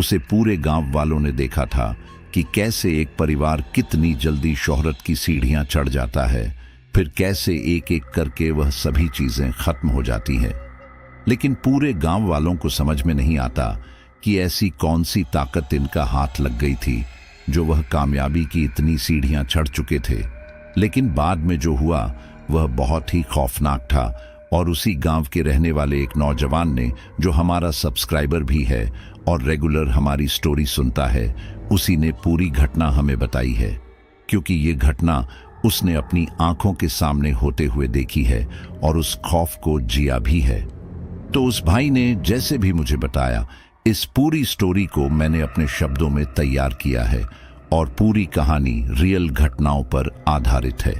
उसे पूरे गांव वालों ने देखा था कि कैसे एक परिवार कितनी जल्दी शोहरत की सीढ़ियां चढ़ जाता है, फिर कैसे एक एक करके वह सभी चीजें खत्म हो जाती हैं। लेकिन पूरे गांव वालों को समझ में नहीं आता कि ऐसी कौन सी ताकत इनका हाथ लग गई थी जो वह कामयाबी की इतनी सीढ़ियां चढ़ चुके थे। लेकिन बाद में जो हुआ वह बहुत ही खौफनाक था, और उसी गांव के रहने वाले एक नौजवान ने, जो हमारा सब्सक्राइबर भी है और रेगुलर हमारी स्टोरी सुनता है, उसी ने पूरी घटना हमें बताई है, क्योंकि ये घटना उसने अपनी आंखों के सामने होते हुए देखी है और उस खौफ को जिया भी है। तो उस भाई ने जैसे भी मुझे बताया, इस पूरी स्टोरी को मैंने अपने शब्दों में तैयार किया है और पूरी कहानी रियल घटनाओं पर आधारित है।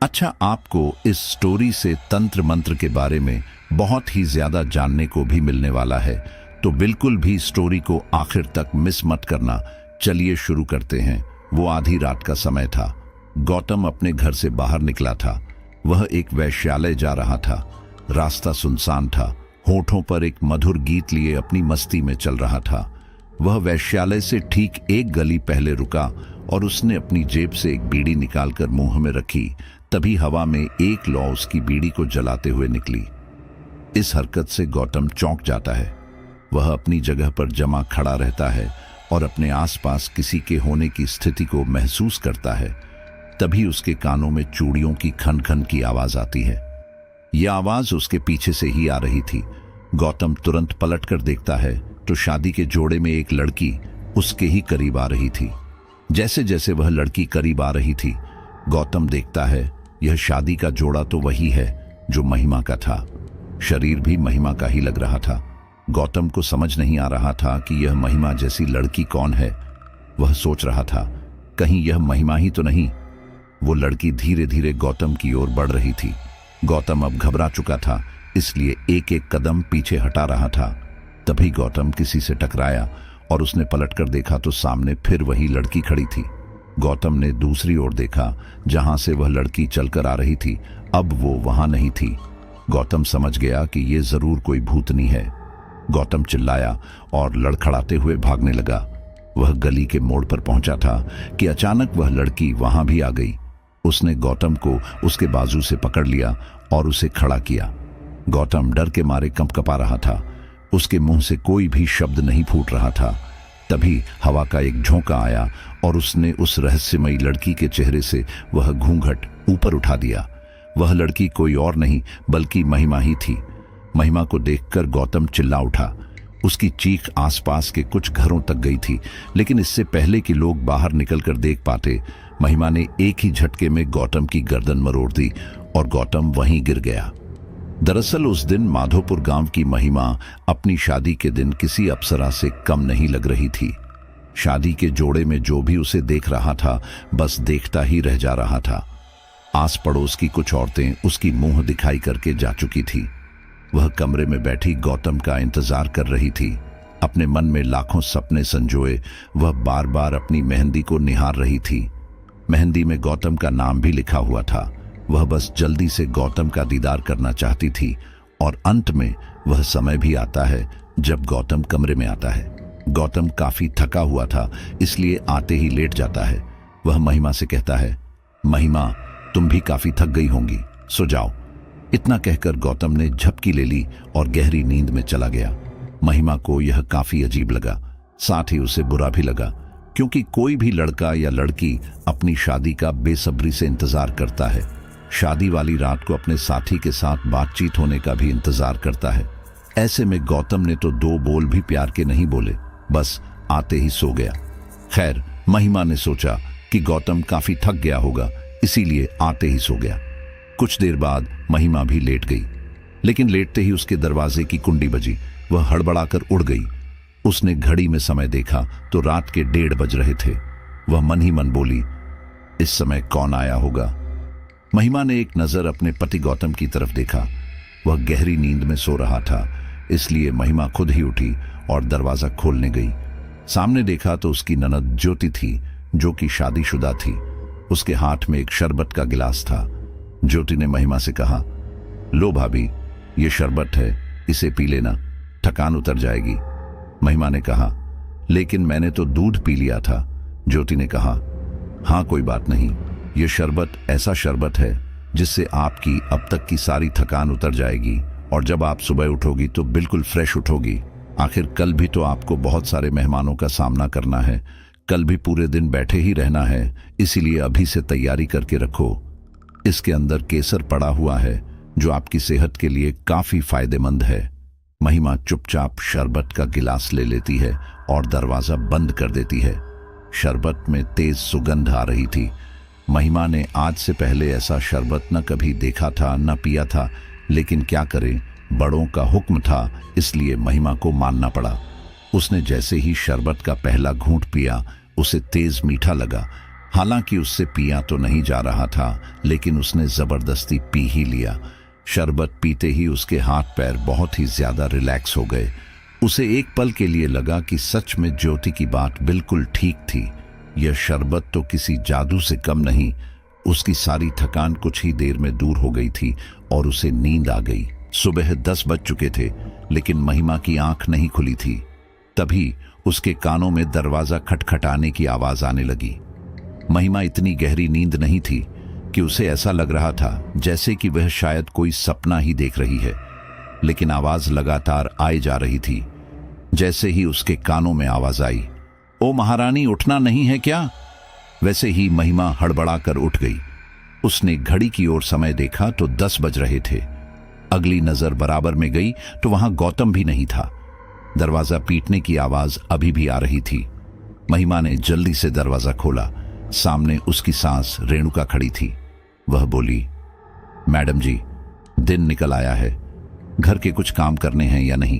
अच्छा, आपको इस स्टोरी से तंत्र मंत्र के बारे में बहुत ही ज्यादा जानने को भी मिलने वाला है, तो बिल्कुल भी स्टोरी को आखिर तक मिस मत करना। चलिए शुरू करते हैं। वो आधी रात का समय था। गौतम अपने घर से बाहर निकला था। वह एक वैश्यालय जा रहा था। रास्ता सुनसान था। होठों पर एक मधुर गीत लिए अपनी मस्ती में चल रहा था। वह वैश्यालय से ठीक एक गली पहले रुका और उसने अपनी जेब से एक बीड़ी निकालकर मुंह में रखी। तभी हवा में एक लौ उसकी बीड़ी को जलाते हुए निकली। इस हरकत से गौतम चौंक जाता है। वह अपनी जगह पर जमा खड़ा रहता है और अपने आसपास किसी के होने की स्थिति को महसूस करता है। तभी उसके कानों में चूड़ियों की खन खन की आवाज आती है। यह आवाज उसके पीछे से ही आ रही थी। गौतम तुरंत पलटकर देखता है तो शादी के जोड़े में एक लड़की उसके ही करीब आ रही थी। जैसे जैसे वह लड़की करीब आ रही थी, गौतम देखता है यह शादी का जोड़ा तो वही है जो महिमा का था। शरीर भी महिमा का ही लग रहा था। गौतम को समझ नहीं आ रहा था कि यह महिमा जैसी लड़की कौन है। वह सोच रहा था, कहीं यह महिमा ही तो नहीं। वो लड़की धीरे धीरे गौतम की ओर बढ़ रही थी। गौतम अब घबरा चुका था, इसलिए एक एक कदम पीछे हटा रहा था। तभी गौतम किसी से टकराया और उसने पलटकर देखा तो सामने फिर वही लड़की खड़ी थी। गौतम ने दूसरी ओर देखा जहां से वह लड़की चलकर आ रही थी। अब वो वहां नहीं थी। गौतम समझ गया कि ये जरूर कोई भूतनी है। गौतम चिल्लाया और लड़खड़ाते हुए भागने लगा। वह गली के मोड़ पर पहुंचा था कि अचानक वह लड़की वहां भी आ गई। उसने गौतम को उसके बाजू से पकड़ लिया और उसे खड़ा किया। गौतम डर के मारे कंपकपा रहा था। उसके मुंह से कोई भी शब्द नहीं फूट रहा था। तभी हवा का एक झोंका आया और उसने उस रहस्यमयी लड़की के चेहरे से वह घूंघट ऊपर उठा दिया। वह लड़की कोई और नहीं बल्कि महिमा ही थी। महिमा को देखकर गौतम चिल्ला उठा। उसकी चीख आसपास के कुछ घरों तक गई थी, लेकिन इससे पहले कि लोग बाहर निकलकर देख पाते, महिमा ने एक ही झटके में गौतम की गर्दन मरोड़ दी और गौतम वहीं गिर गया। दरअसल उस दिन माधोपुर गांव की महिमा अपनी शादी के दिन किसी अप्सरा से कम नहीं लग रही थी। शादी के जोड़े में जो भी उसे देख रहा था, बस देखता ही रह जा रहा था। आस पड़ोस की कुछ औरतें उसकी मुंह दिखाई करके जा चुकी थी। वह कमरे में बैठी गौतम का इंतजार कर रही थी। अपने मन में लाखों सपने संजोए वह बार बार अपनी मेहंदी को निहार रही थी। मेहंदी में गौतम का नाम भी लिखा हुआ था। वह बस जल्दी से गौतम का दीदार करना चाहती थी। और अंत में वह समय भी आता है जब गौतम कमरे में आता है। गौतम काफी थका हुआ था, इसलिए आते ही लेट जाता है। वह महिमा से कहता है, महिमा, तुम भी काफी थक गई होंगी, सो जाओ। इतना कहकर गौतम ने झपकी ले ली और गहरी नींद में चला गया। महिमा को यह काफी अजीब लगा, साथ ही उसे बुरा भी लगा, क्योंकि कोई भी लड़का या लड़की अपनी शादी का बेसब्री से इंतजार करता है। शादी वाली रात को अपने साथी के साथ बातचीत होने का भी इंतजार करता है। ऐसे में गौतम ने तो दो बोल भी प्यार के नहीं बोले, बस आते ही सो गया। खैर, महिमा ने सोचा कि गौतम काफी थक गया होगा, इसीलिए आते ही सो गया। कुछ देर बाद महिमा भी लेट गई, लेकिन लेटते ही उसके दरवाजे की कुंडी बजी। वह हड़बड़ाकर उड़ गई। उसने घड़ी में समय देखा तो रात के 1:30 बज रहे थे। वह मन ही मन बोली, इस समय कौन आया होगा। महिमा ने एक नजर अपने पति गौतम की तरफ देखा। वह गहरी नींद में सो रहा था, इसलिए महिमा खुद ही उठी और दरवाजा खोलने गई। सामने देखा तो उसकी ननद ज्योति थी, जो कि शादीशुदा थी। उसके हाथ में एक शरबत का गिलास था। ज्योति ने महिमा से कहा, लो भाभी, ये शरबत है, इसे पी लेना, थकान उतर जाएगी। महिमा ने कहा, लेकिन मैंने तो दूध पी लिया था। ज्योति ने कहा, हाँ कोई बात नहीं, ये शरबत ऐसा शरबत है जिससे आपकी अब तक की सारी थकान उतर जाएगी और जब आप सुबह उठोगी तो बिल्कुल फ्रेश उठोगी। आखिर कल भी तो आपको बहुत सारे मेहमानों का सामना करना है, कल भी पूरे दिन बैठे ही रहना है, इसीलिए अभी से तैयारी करके रखो। इसके अंदर केसर पड़ा हुआ है जो आपकी सेहत के लिए काफी फायदेमंद है। महिमा चुपचाप शरबत का गिलास ले लेती है और दरवाजा बंद कर देती है। शरबत में तेज सुगंध आ रही थी। महिमा ने आज से पहले ऐसा शरबत न कभी देखा था न पिया था, लेकिन क्या करे, बड़ों का हुक्म था, इसलिए महिमा को मानना पड़ा। उसने जैसे ही शरबत का पहला घूंट पिया उसे तेज मीठा लगा। हालांकि उससे पिया तो नहीं जा रहा था, लेकिन उसने जबरदस्ती पी ही लिया। शरबत पीते ही उसके हाथ पैर बहुत ही ज्यादा रिलैक्स हो गए। उसे एक पल के लिए लगा कि सच में ज्योति की बात बिल्कुल ठीक थी। यह शरबत तो किसी जादू से कम नहीं। उसकी सारी थकान कुछ ही देर में दूर हो गई थी और उसे नींद आ गई। सुबह 10 बज चुके थे, लेकिन महिमा की आंख नहीं खुली थी। तभी उसके कानों में दरवाजा खटखटाने की आवाज आने लगी। महिमा इतनी गहरी नींद नहीं थी कि उसे ऐसा लग रहा था जैसे कि वह शायद कोई सपना ही देख रही है, लेकिन आवाज लगातार आई जा रही थी। जैसे ही उसके कानों में आवाज आई, ओ महारानी, उठना नहीं है क्या? वैसे ही महिमा हड़बड़ाकर उठ गई। उसने घड़ी की ओर समय देखा तो 10 बज रहे थे। अगली नजर बराबर में गई तो वहां गौतम भी नहीं था। दरवाजा पीटने की आवाज अभी भी आ रही थी। महिमा ने जल्दी से दरवाजा खोला। सामने उसकी सास रेणुका खड़ी थी। वह बोली, मैडम जी, दिन निकल आया है, घर के कुछ काम करने हैं या नहीं?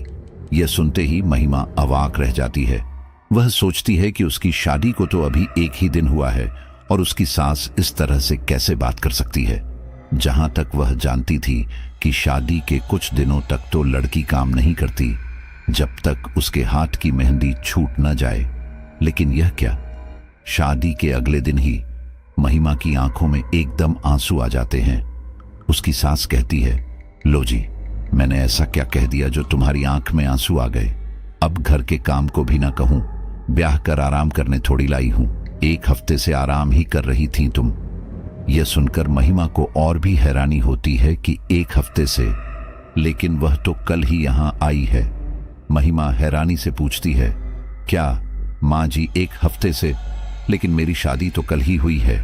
यह सुनते ही महिमा अवाक रह जाती है। वह सोचती है कि उसकी शादी को तो अभी एक ही दिन हुआ है और उसकी सास इस तरह से कैसे बात कर सकती है। जहां तक वह जानती थी कि शादी के कुछ दिनों तक तो लड़की काम नहीं करती जब तक उसके हाथ की मेहंदी छूट न जाए, लेकिन यह क्या, शादी के अगले दिन ही महिमा की आंखों में एकदम आंसू आ जाते हैं। उसकी सास कहती है, लो जी, मैंने ऐसा क्या कह दिया जो तुम्हारी आंख में आंसू आ गए? अब घर के काम को भी ना कहूं, ब्याह कर आराम करने थोड़ी लाई हूं। 1 हफ्ते से आराम ही कर रही थी तुम। यह सुनकर महिमा को और भी हैरानी होती है कि 1 हफ्ते से, लेकिन वह तो कल ही यहां आई है। महिमा हैरानी से पूछती है, क्या मां जी 1 हफ्ते से? लेकिन मेरी शादी तो कल ही हुई है।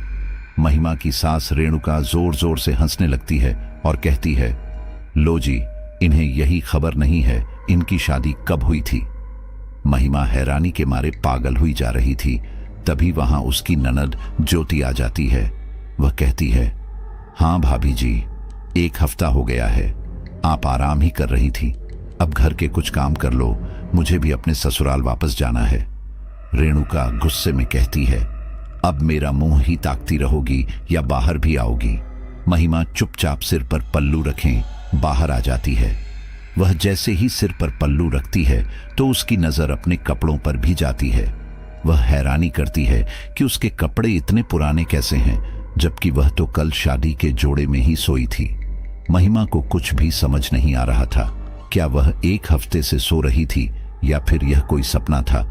महिमा की सास रेणुका जोर जोर से हंसने लगती है और कहती है, लो जी, इन्हें यही खबर नहीं है इनकी शादी कब हुई थी। महिमा हैरानी के मारे पागल हुई जा रही थी। तभी वहां उसकी ननद ज्योति आ जाती है। वह कहती है, हाँ भाभी जी, 1 हफ्ता हो गया है, आप आराम ही कर रही थी। अब घर के कुछ काम कर लो, मुझे भी अपने ससुराल वापस जाना है। रेणुका गुस्से में कहती है, अब मेरा मुंह ही ताकती रहोगी या बाहर भी आओगी? महिमा चुपचाप सिर पर पल्लू रखें बाहर आ जाती है। वह जैसे ही सिर पर पल्लू रखती है तो उसकी नजर अपने कपड़ों पर भी जाती है। वह हैरानी करती है कि उसके कपड़े इतने पुराने कैसे हैं, जबकि वह तो कल शादी के जोड़े में ही सोई थी। महिमा को कुछ भी समझ नहीं आ रहा था। क्या वह 1 हफ्ते से सो रही थी या फिर यह कोई सपना था?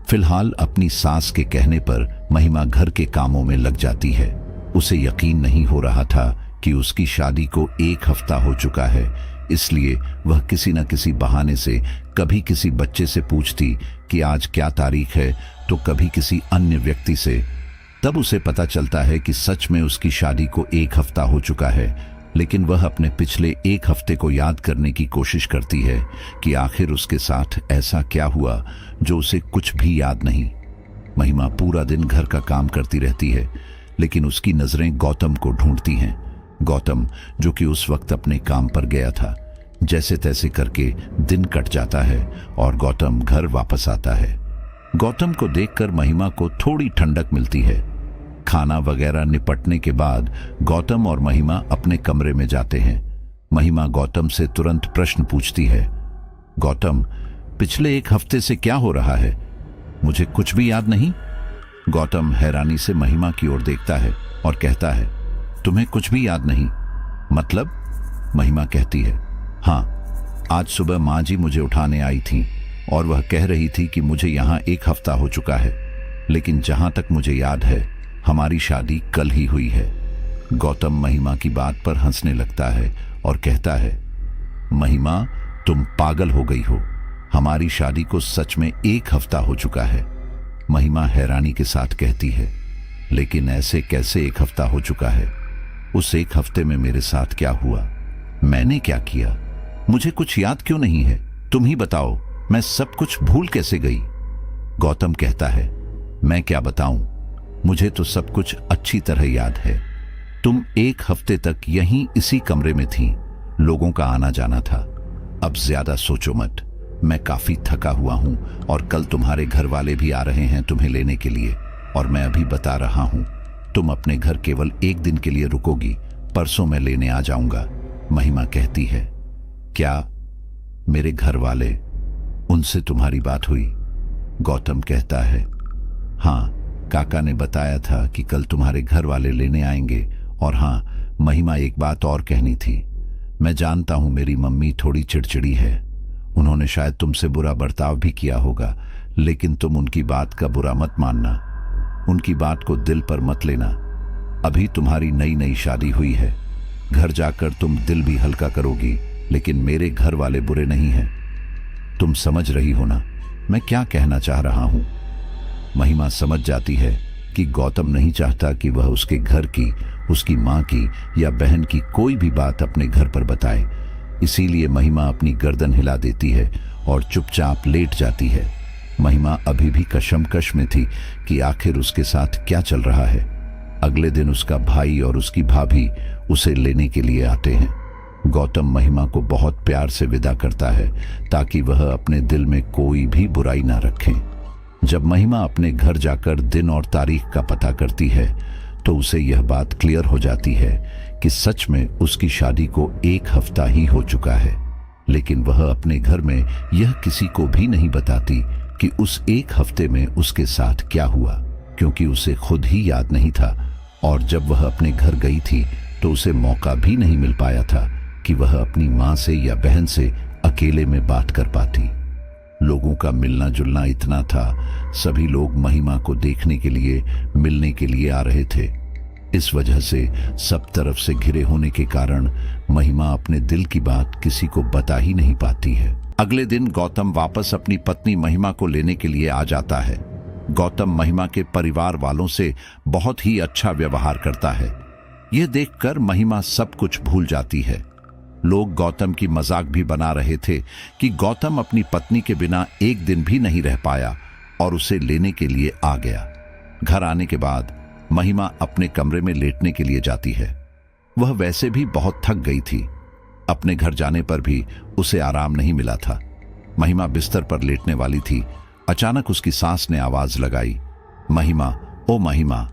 फिलहाल अपनी सास के कहने पर महिमा घर के कामों में लग जाती है। उसे यकीन नहीं हो रहा था कि उसकी शादी को 1 हफ्ता हो चुका है, इसलिए वह किसी न किसी बहाने से कभी किसी बच्चे से पूछती कि आज क्या तारीख है, तो कभी किसी अन्य व्यक्ति से। तब उसे पता चलता है कि सच में उसकी शादी को 1 हफ्ता हो चुका है, लेकिन वह अपने पिछले 1 हफ्ते को याद करने की कोशिश करती है कि आखिर उसके साथ ऐसा क्या हुआ जो उसे कुछ भी याद नहीं। महिमा पूरा दिन घर का काम करती रहती है, लेकिन उसकी नजरें गौतम को ढूंढती हैं। गौतम, जो कि उस वक्त अपने काम पर गया था, जैसे तैसे करके दिन कट जाता है और गौतम घर वापस आता है। गौतम को देखकर महिमा को थोड़ी ठंडक मिलती है। खाना वगैरह निपटने के बाद गौतम और महिमा अपने कमरे में जाते हैं। महिमा गौतम से तुरंत प्रश्न पूछती है, गौतम, पिछले 1 हफ्ते से क्या हो रहा है? मुझे कुछ भी याद नहीं। गौतम हैरानी से महिमा की ओर देखता है और कहता है, तुम्हें कुछ भी याद नहीं? मतलब? महिमा कहती है, हाँ, आज सुबह माँ जी मुझे उठाने आई थी और वह कह रही थी कि मुझे यहाँ 1 हफ्ता हो चुका है, लेकिन जहां तक मुझे याद है हमारी शादी कल ही हुई है। गौतम महिमा की बात पर हंसने लगता है और कहता है, महिमा तुम पागल हो गई हो, हमारी शादी को सच में 1 हफ्ता हो चुका है। महिमा हैरानी के साथ कहती है, लेकिन ऐसे कैसे 1 हफ्ता हो चुका है? उस 1 हफ्ते में मेरे साथ क्या हुआ, मैंने क्या किया, मुझे कुछ याद क्यों नहीं है? तुम ही बताओ, मैं सब कुछ भूल कैसे गई? गौतम कहता है, मैं क्या बताऊं, मुझे तो सब कुछ अच्छी तरह याद है। तुम 1 हफ्ते तक यहीं इसी कमरे में थी, लोगों का आना जाना था। अब ज्यादा सोचो मत, मैं काफी थका हुआ हूं और कल तुम्हारे घर वाले भी आ रहे हैं तुम्हें लेने के लिए, और मैं अभी बता रहा हूं, तुम अपने घर केवल 1 दिन के लिए रुकोगी, परसों मैं लेने आ जाऊंगा। महिमा कहती है, क्या मेरे घर वाले, उनसे तुम्हारी बात हुई? गौतम कहता है, हाँ, काका ने बताया था कि कल तुम्हारे घर वाले लेने आएंगे। और हाँ, महिमा एक बात और कहनी थी, मैं जानता हूं मेरी मम्मी थोड़ी चिड़चिड़ी है, उन्होंने शायद तुमसे बुरा बर्ताव भी किया होगा, लेकिन तुम उनकी बात का बुरा मत मानना, उनकी बात को दिल पर मत लेना। अभी तुम्हारी नई नई शादी हुई है, घर जाकर तुम दिल भी हल्का करोगी, लेकिन मेरे घर वाले बुरे नहीं हैं। तुम समझ रही हो ना मैं क्या कहना चाह रहा हूं? महिमा समझ जाती है कि गौतम नहीं चाहता कि वह उसके घर की, उसकी मां की या बहन की कोई भी बात अपने घर पर बताए। इसीलिए महिमा अपनी गर्दन हिला देती है और चुपचाप लेट जाती है। महिमा अभी भी कशमकश में थी कि आखिर उसके साथ क्या चल रहा है। अगले दिन उसका भाई और उसकी भाभी उसे लेने के लिए आते हैं। गौतम महिमा को बहुत प्यार से विदा करता है ताकि वह अपने दिल में कोई भी बुराई ना रखे। जब महिमा अपने घर जाकर दिन और तारीख का पता करती है तो उसे यह बात क्लियर हो जाती है कि सच में उसकी शादी को 1 हफ्ता ही हो चुका है, लेकिन वह अपने घर में यह किसी को भी नहीं बताती कि उस 1 हफ्ते में उसके साथ क्या हुआ, क्योंकि उसे खुद ही याद नहीं था। और जब वह अपने घर गई थी तो उसे मौका भी नहीं मिल पाया था कि वह अपनी मां से या बहन से अकेले में बात कर पाती। लोगों का मिलना जुलना इतना था, सभी लोग महिमा को देखने के लिए, मिलने के लिए आ रहे थे। इस वजह से सब तरफ से घिरे होने के कारण महिमा अपने दिल की बात किसी को बता ही नहीं पाती है। अगले दिन गौतम वापस अपनी पत्नी महिमा को लेने के लिए आ जाता है। गौतम महिमा के परिवार वालों से बहुत ही अच्छा व्यवहार करता है। यह देखकर महिमा सब कुछ भूल जाती है। लोग गौतम की मजाक भी बना रहे थे कि गौतम अपनी पत्नी के बिना 1 दिन भी नहीं रह पाया और उसे लेने के लिए आ गया। घर आने के बाद महिमा अपने कमरे में लेटने के लिए जाती है। वह वैसे भी बहुत थक गई थी। अपने घर जाने पर भी उसे आराम नहीं मिला था। महिमा बिस्तर पर लेटने वाली थी, अचानक उसकी सास ने आवाज लगाई, महिमा, ओ महिमा।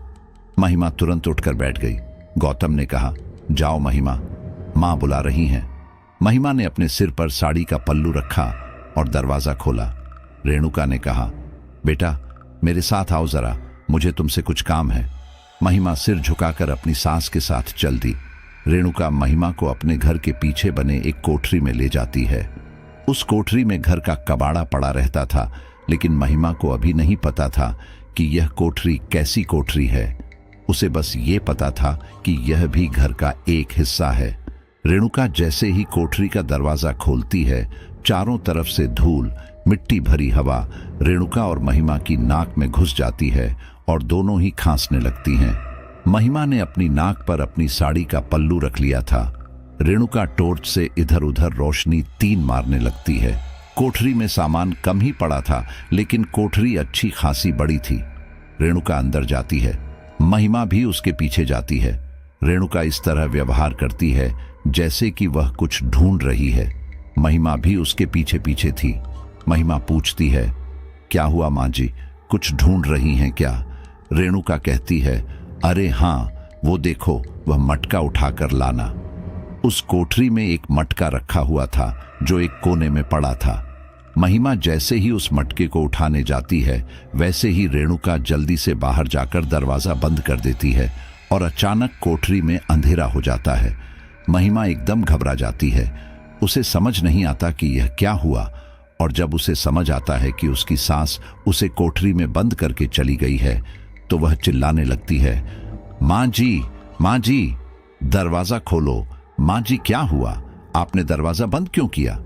महिमा तुरंत उठकर बैठ गई। गौतम ने कहा, जाओ महिमा, मां बुला रही हैं। महिमा ने अपने सिर पर साड़ी का पल्लू रखा और दरवाजा खोला। रेणुका ने कहा, बेटा मेरे साथ आओ जरा, मुझे तुमसे कुछ काम है। महिमा सिर झुकाकर अपनी सास के साथ चल दी। रेणुका महिमा को अपने घर के पीछे बने एक कोठरी में ले जाती है। उस कोठरी में घर का कबाड़ा पड़ा रहता था, लेकिन महिमा को अभी नहीं पता था कि यह कोठरी कैसी कोठरी है। उसे बस ये पता था कि यह भी घर का एक हिस्सा है। रेणुका जैसे ही कोठरी का दरवाजा खोलती है, चारों तरफ से धूल, मिट्टी भरी हवा रेणुका और महिमा की नाक में घुस जाती है और दोनों ही खांसने लगती हैं। महिमा ने अपनी नाक पर अपनी साड़ी का पल्लू रख लिया था। रेणुका टॉर्च से इधर उधर रोशनी 3 मारने लगती है। कोठरी में सामान कम ही पड़ा था, लेकिन कोठरी अच्छी खासी बड़ी थी। रेणुका अंदर जाती है, महिमा भी उसके पीछे जाती है। रेणुका इस तरह व्यवहार करती है जैसे कि वह कुछ ढूंढ रही है। महिमा भी उसके पीछे पीछे थी। महिमा पूछती है, क्या हुआ मां जी, कुछ ढूंढ रही हैं क्या? रेणुका कहती है, अरे हाँ, वो देखो, वह मटका उठाकर लाना। उस कोठरी में एक मटका रखा हुआ था जो एक कोने में पड़ा था। महिमा जैसे ही उस मटके को उठाने जाती है, वैसे ही रेणुका जल्दी से बाहर जाकर दरवाजा बंद कर देती है और अचानक कोठरी में अंधेरा हो जाता है। महिमा एकदम घबरा जाती है। उसे समझ नहीं आता कि यह क्या हुआ और जब उसे समझ आता है कि उसकी सास उसे कोठरी में बंद करके चली गई है तो वह चिल्लाने लगती है, माँ जी, दरवाजा खोलो। माँ जी, क्या हुआ? आपने दरवाजा बंद क्यों किया?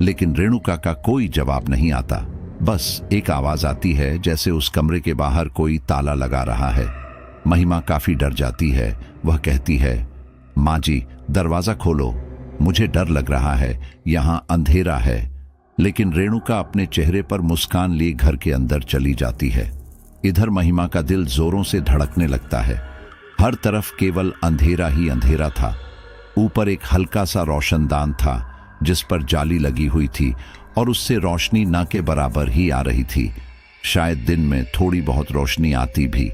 लेकिन रेणुका का कोई जवाब नहीं आता। बस एक आवाज आती है जैसे उस कमरे के बाहर कोई ताला लगा रहा है। महिमा काफी डर जाती है। वह कहती है, माँ जी, दरवाजा खोलो, मुझे डर लग रहा है, यहाँ अंधेरा है। लेकिन रेणुका अपने चेहरे पर मुस्कान लिए घर के अंदर चली जाती है। इधर महिमा का दिल जोरों से धड़कने लगता है। हर तरफ केवल अंधेरा ही अंधेरा था। ऊपर एक हल्का सा रोशनदान था जिस पर जाली लगी हुई थी और उससे रोशनी न के बराबर ही आ रही थी। शायद दिन में थोड़ी बहुत रोशनी आती भी।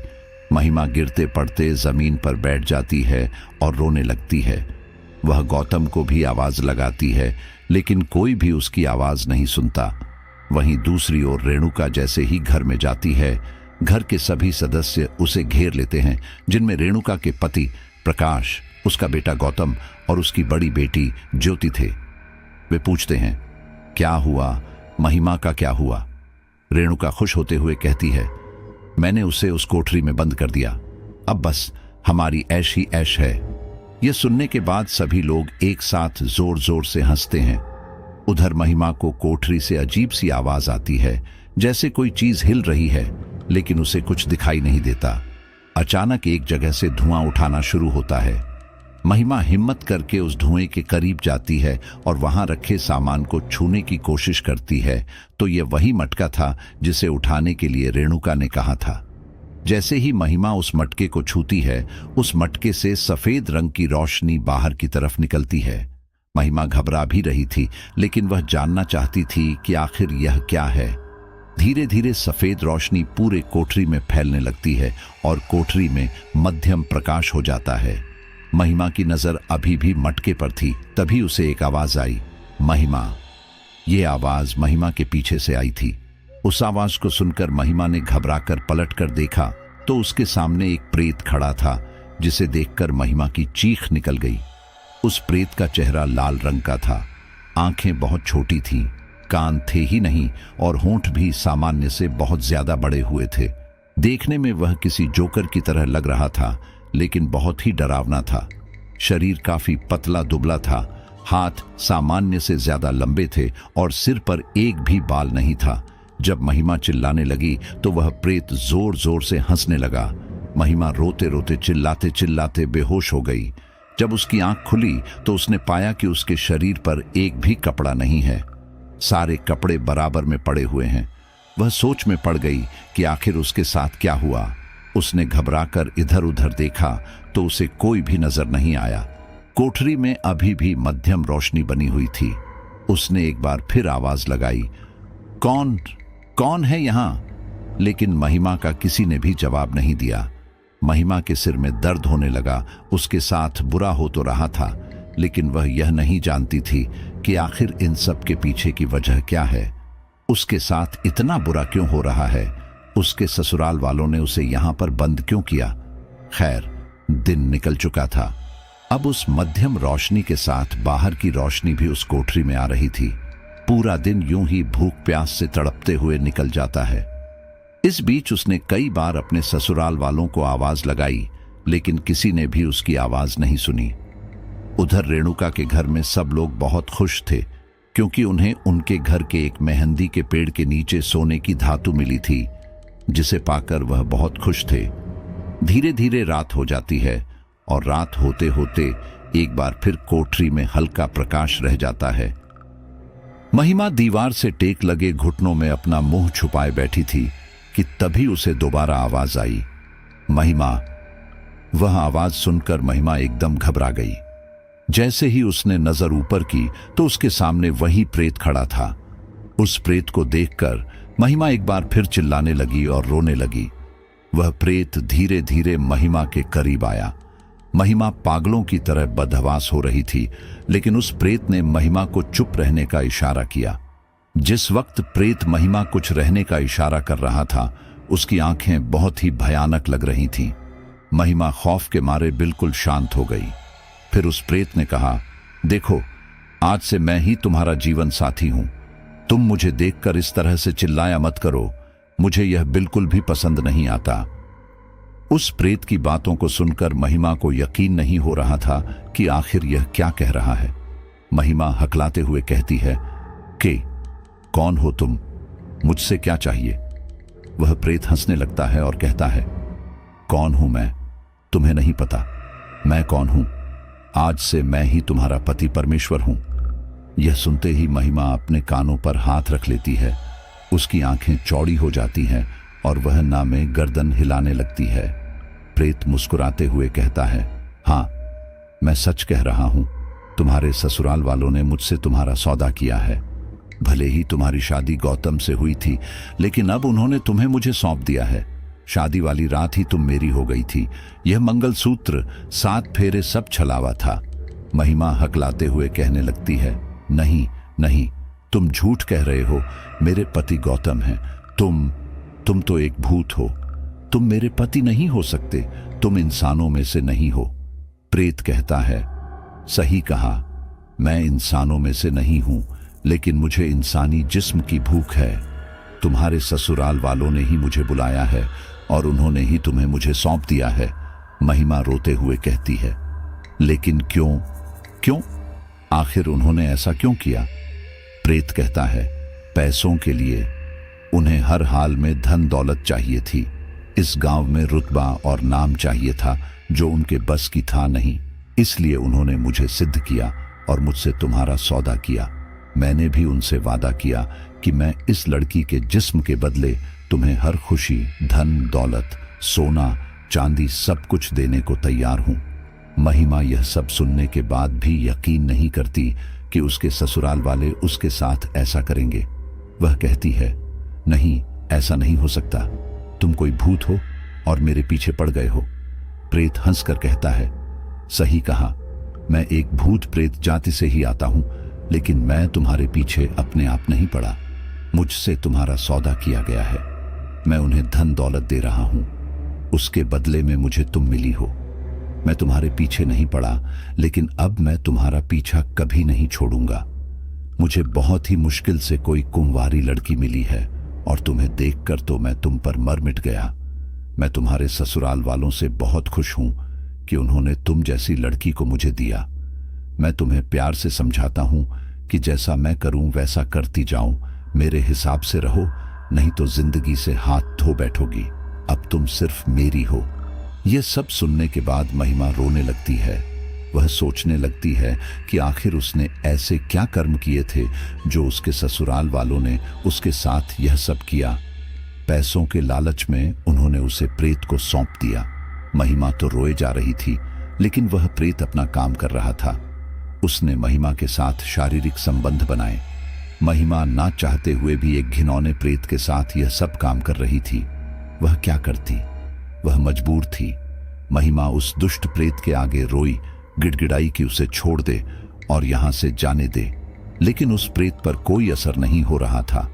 महिमा गिरते पड़ते जमीन पर बैठ जाती है और रोने लगती है। वह गौतम को भी आवाज लगाती है लेकिन कोई भी उसकी आवाज नहीं सुनता। वहीं दूसरी ओर रेणुका जैसे ही घर में जाती है, घर के सभी सदस्य उसे घेर लेते हैं, जिनमें रेणुका के पति प्रकाश, उसका बेटा गौतम और उसकी बड़ी बेटी ज्योति थे। वे पूछते हैं, क्या हुआ? महिमा का क्या हुआ? रेणुका खुश होते हुए कहती है, मैंने उसे उस कोठरी में बंद कर दिया, अब बस हमारी ऐश ही ऐश है। यह सुनने के बाद सभी लोग एक साथ जोर जोर से हंसते हैं। उधर महिमा को कोठरी से अजीब सी आवाज आती है, जैसे कोई चीज हिल रही है, लेकिन उसे कुछ दिखाई नहीं देता। अचानक एक जगह से धुआं उठाना शुरू होता है। महिमा हिम्मत करके उस धुएं के करीब जाती है और वहां रखे सामान को छूने की कोशिश करती है तो यह वही मटका था जिसे उठाने के लिए रेणुका ने कहा था। जैसे ही महिमा उस मटके को छूती है, उस मटके से सफेद रंग की रोशनी बाहर की तरफ निकलती है। महिमा घबरा भी रही थी, लेकिन वह जानना चाहती थी कि आखिर यह क्या है। धीरे धीरे सफेद रोशनी पूरे कोठरी में फैलने लगती है और कोठरी में मध्यम प्रकाश हो जाता है। महिमा की नजर अभी भी मटके पर थी। तभी उसे एक आवाज आई, महिमा। यह आवाज महिमा के पीछे से आई थी। उस आवाज को सुनकर महिमा ने घबराकर पलटकर देखा तो उसके सामने एक प्रेत खड़ा था, जिसे देखकर महिमा की चीख निकल गई। उस प्रेत का चेहरा लाल रंग का था, आंखें बहुत छोटी थीं, कान थे ही नहीं और होंठ भी सामान्य से बहुत ज्यादा बड़े हुए थे। देखने में वह किसी जोकर की तरह लग रहा था, लेकिन बहुत ही डरावना था। शरीर काफी पतला दुबला था, हाथ सामान्य से ज्यादा लंबे थे और सिर पर एक भी बाल नहीं था। जब महिमा चिल्लाने लगी तो वह प्रेत जोर जोर से हंसने लगा। महिमा रोते रोते चिल्लाते चिल्लाते बेहोश हो गई। जब उसकी आंख खुली तो उसने पाया कि उसके शरीर पर एक भी कपड़ा नहीं है, सारे कपड़े बराबर में पड़े हुए हैं। वह सोच में पड़ गई कि आखिर उसके साथ क्या हुआ। उसने घबराकर इधर उधर देखा तो उसे कोई भी नजर नहीं आया। कोठरी में अभी भी मध्यम रोशनी बनी हुई थी। उसने एक बार फिर आवाज लगाई, कौन है यहां? लेकिन महिमा का किसी ने भी जवाब नहीं दिया। महिमा के सिर में दर्द होने लगा। उसके साथ बुरा हो तो रहा था, लेकिन वह यह नहीं जानती थी कि आखिर इन सब के पीछे की वजह क्या है। उसके साथ इतना बुरा क्यों हो रहा है? उसके ससुराल वालों ने उसे यहां पर बंद क्यों किया? खैर, दिन निकल चुका था। अब उस मध्यम रोशनी के साथ बाहर की रोशनी भी उस कोठरी में आ रही थी। पूरा दिन यूं ही भूख प्यास से तड़पते हुए निकल जाता है। इस बीच उसने कई बार अपने ससुराल वालों को आवाज लगाई, लेकिन किसी ने भी उसकी आवाज नहीं सुनी। उधर रेणुका के घर में सब लोग बहुत खुश थे, क्योंकि उन्हें उनके घर के एक मेहंदी के पेड़ के नीचे सोने की धातु मिली थी, जिसे पाकर वह बहुत खुश थे। धीरे धीरे रात हो जाती है और रात होते होते एक बार फिर कोठरी में हल्का प्रकाश रह जाता है। महिमा दीवार से टेक लगे घुटनों में अपना मुंह छुपाए बैठी थी कि तभी उसे दोबारा आवाज आई, महिमा। वह आवाज सुनकर महिमा एकदम घबरा गई। जैसे ही उसने नजर ऊपर की तो उसके सामने वही प्रेत खड़ा था। उस प्रेत को देखकर महिमा एक बार फिर चिल्लाने लगी और रोने लगी। वह प्रेत धीरे धीरे महिमा के करीब आया। महिमा पागलों की तरह बदहवास हो रही थी, लेकिन उस प्रेत ने महिमा को चुप रहने का इशारा किया। जिस वक्त प्रेत महिमा कुछ रहने का इशारा कर रहा था, उसकी आंखें बहुत ही भयानक लग रही थीं। महिमा खौफ के मारे बिल्कुल शांत हो गई। फिर उस प्रेत ने कहा, देखो, आज से मैं ही तुम्हारा जीवन साथी हूं। तुम मुझे देखकर इस तरह से चिल्लाया मत करो, मुझे यह बिल्कुल भी पसंद नहीं आता। उस प्रेत की बातों को सुनकर महिमा को यकीन नहीं हो रहा था कि आखिर यह क्या कह रहा है। महिमा हकलाते हुए कहती है कि कौन हो तुम, मुझसे क्या चाहिए? वह प्रेत हंसने लगता है और कहता है, कौन हूं मैं, तुम्हें नहीं पता मैं कौन हूं? आज से मैं ही तुम्हारा पति परमेश्वर हूं। यह सुनते ही महिमा अपने कानों पर हाथ रख लेती है। उसकी आंखें चौड़ी हो जाती हैं और वह ना में गर्दन हिलाने लगती है। प्रेत मुस्कुराते हुए कहता है, हाँ, मैं सच कह रहा हूं, तुम्हारे ससुराल वालों ने मुझसे तुम्हारा सौदा किया है। भले ही तुम्हारी शादी गौतम से हुई थी, लेकिन अब उन्होंने तुम्हें मुझे सौंप दिया है। शादी वाली रात ही तुम मेरी हो गई थी। यह मंगलसूत्र, 7 फेरे सब छलावा था। महिमा हकलाते हुए कहने लगती है, नहीं नहीं, तुम झूठ कह रहे हो। मेरे पति गौतम हैं। तुम तो एक भूत हो। तुम मेरे पति नहीं हो सकते। तुम इंसानों में से नहीं हो। प्रेत कहता है, सही कहा, मैं इंसानों में से नहीं हूं, लेकिन मुझे इंसानी जिस्म की भूख है। तुम्हारे ससुराल वालों ने ही मुझे बुलाया है और उन्होंने ही तुम्हें मुझे सौंप दिया है। महिमा रोते हुए कहती है, लेकिन क्यों क्यों आखिर उन्होंने ऐसा क्यों किया? प्रेत कहता है, पैसों के लिए। उन्हें हर हाल में धन दौलत चाहिए थी। इस गांव में रुतबा और नाम चाहिए था जो उनके बस की था नहीं। इसलिए उन्होंने मुझे सिद्ध किया और मुझसे तुम्हारा सौदा किया। मैंने भी उनसे वादा किया कि मैं इस लड़की के जिस्म के बदले तुम्हें हर खुशी, धन दौलत, सोना चांदी सब कुछ देने को तैयार हूं। महिमा यह सब सुनने के बाद भी यकीन नहीं करती कि उसके ससुराल वाले उसके साथ ऐसा करेंगे। वह कहती है, नहीं, ऐसा नहीं हो सकता। तुम कोई भूत हो और मेरे पीछे पड़ गए हो। प्रेत हंसकर कहता है, सही कहा, मैं एक भूत प्रेत जाति से ही आता हूं, लेकिन मैं तुम्हारे पीछे अपने आप नहीं पड़ा। मुझसे तुम्हारा सौदा किया गया है। मैं उन्हें धन दौलत दे रहा हूं। उसके बदले में मुझे तुम मिली हो। मैं तुम्हारे पीछे नहीं पड़ा, लेकिन अब मैं तुम्हारा पीछा कभी नहीं छोड़ूंगा। मुझे बहुत ही मुश्किल से कोई कुंवारी लड़की मिली है और तुम्हें देखकर तो मैं तुम पर मर मिट गया। मैं तुम्हारे ससुराल वालों से बहुत खुश हूं कि उन्होंने तुम जैसी लड़की को मुझे दिया। मैं तुम्हें प्यार से समझाता हूं कि जैसा मैं करूं वैसा करती जाऊं। मेरे हिसाब से रहो, नहीं तो जिंदगी से हाथ धो बैठोगी। अब तुम सिर्फ मेरी हो। यह सब सुनने के बाद महिमा रोने लगती है। वह सोचने लगती है कि आखिर उसने ऐसे क्या कर्म किए थे जो उसके ससुराल वालों ने उसके साथ यह सब किया। पैसों के लालच में उन्होंने उसे प्रेत को सौंप दिया। महिमा तो रोए जा रही थी, लेकिन वह प्रेत अपना काम कर रहा था। उसने महिमा के साथ शारीरिक संबंध बनाए। महिमा ना चाहते हुए भी एक घिनौने प्रेत के साथ यह सब काम कर रही थी। वह क्या करती? वह मजबूर थी। महिमा उस दुष्ट प्रेत के आगे रोई, गिड़गिड़ाई कि उसे छोड़ दे और यहां से जाने दे, लेकिन उस प्रेत पर कोई असर नहीं हो रहा था।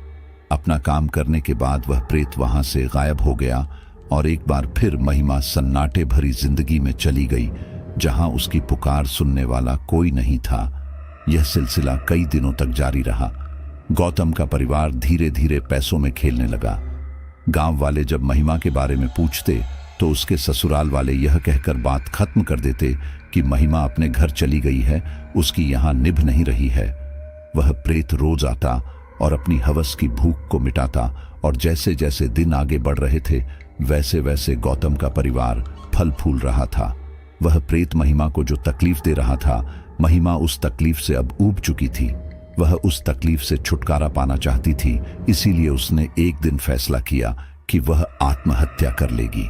अपना काम करने के बाद वह प्रेत वहां से गायब हो गया और एक बार फिर महिमा सन्नाटे भरी जिंदगी में चली गई, जहां उसकी पुकार सुनने वाला कोई नहीं था। यह सिलसिला कई दिनों तक जारी रहा। गौतम का परिवार धीरे धीरे पैसों में खेलने लगा। गांव वाले जब महिमा के बारे में पूछते तो उसके ससुराल वाले यह कहकर बात खत्म कर देते कि महिमा अपने घर चली गई है, उसकी यहां निभ नहीं रही है। वह प्रेत रोज आता और अपनी हवस की भूख को मिटाता, और जैसे जैसे दिन आगे बढ़ रहे थे वैसे वैसे गौतम का परिवार फल फूल रहा था। वह प्रेत महिमा को जो तकलीफ दे रहा था, महिमा उस तकलीफ से अब ऊब चुकी थी। वह उस तकलीफ से छुटकारा पाना चाहती थी, इसीलिए उसने एक दिन फैसला किया कि वह आत्महत्या कर लेगी।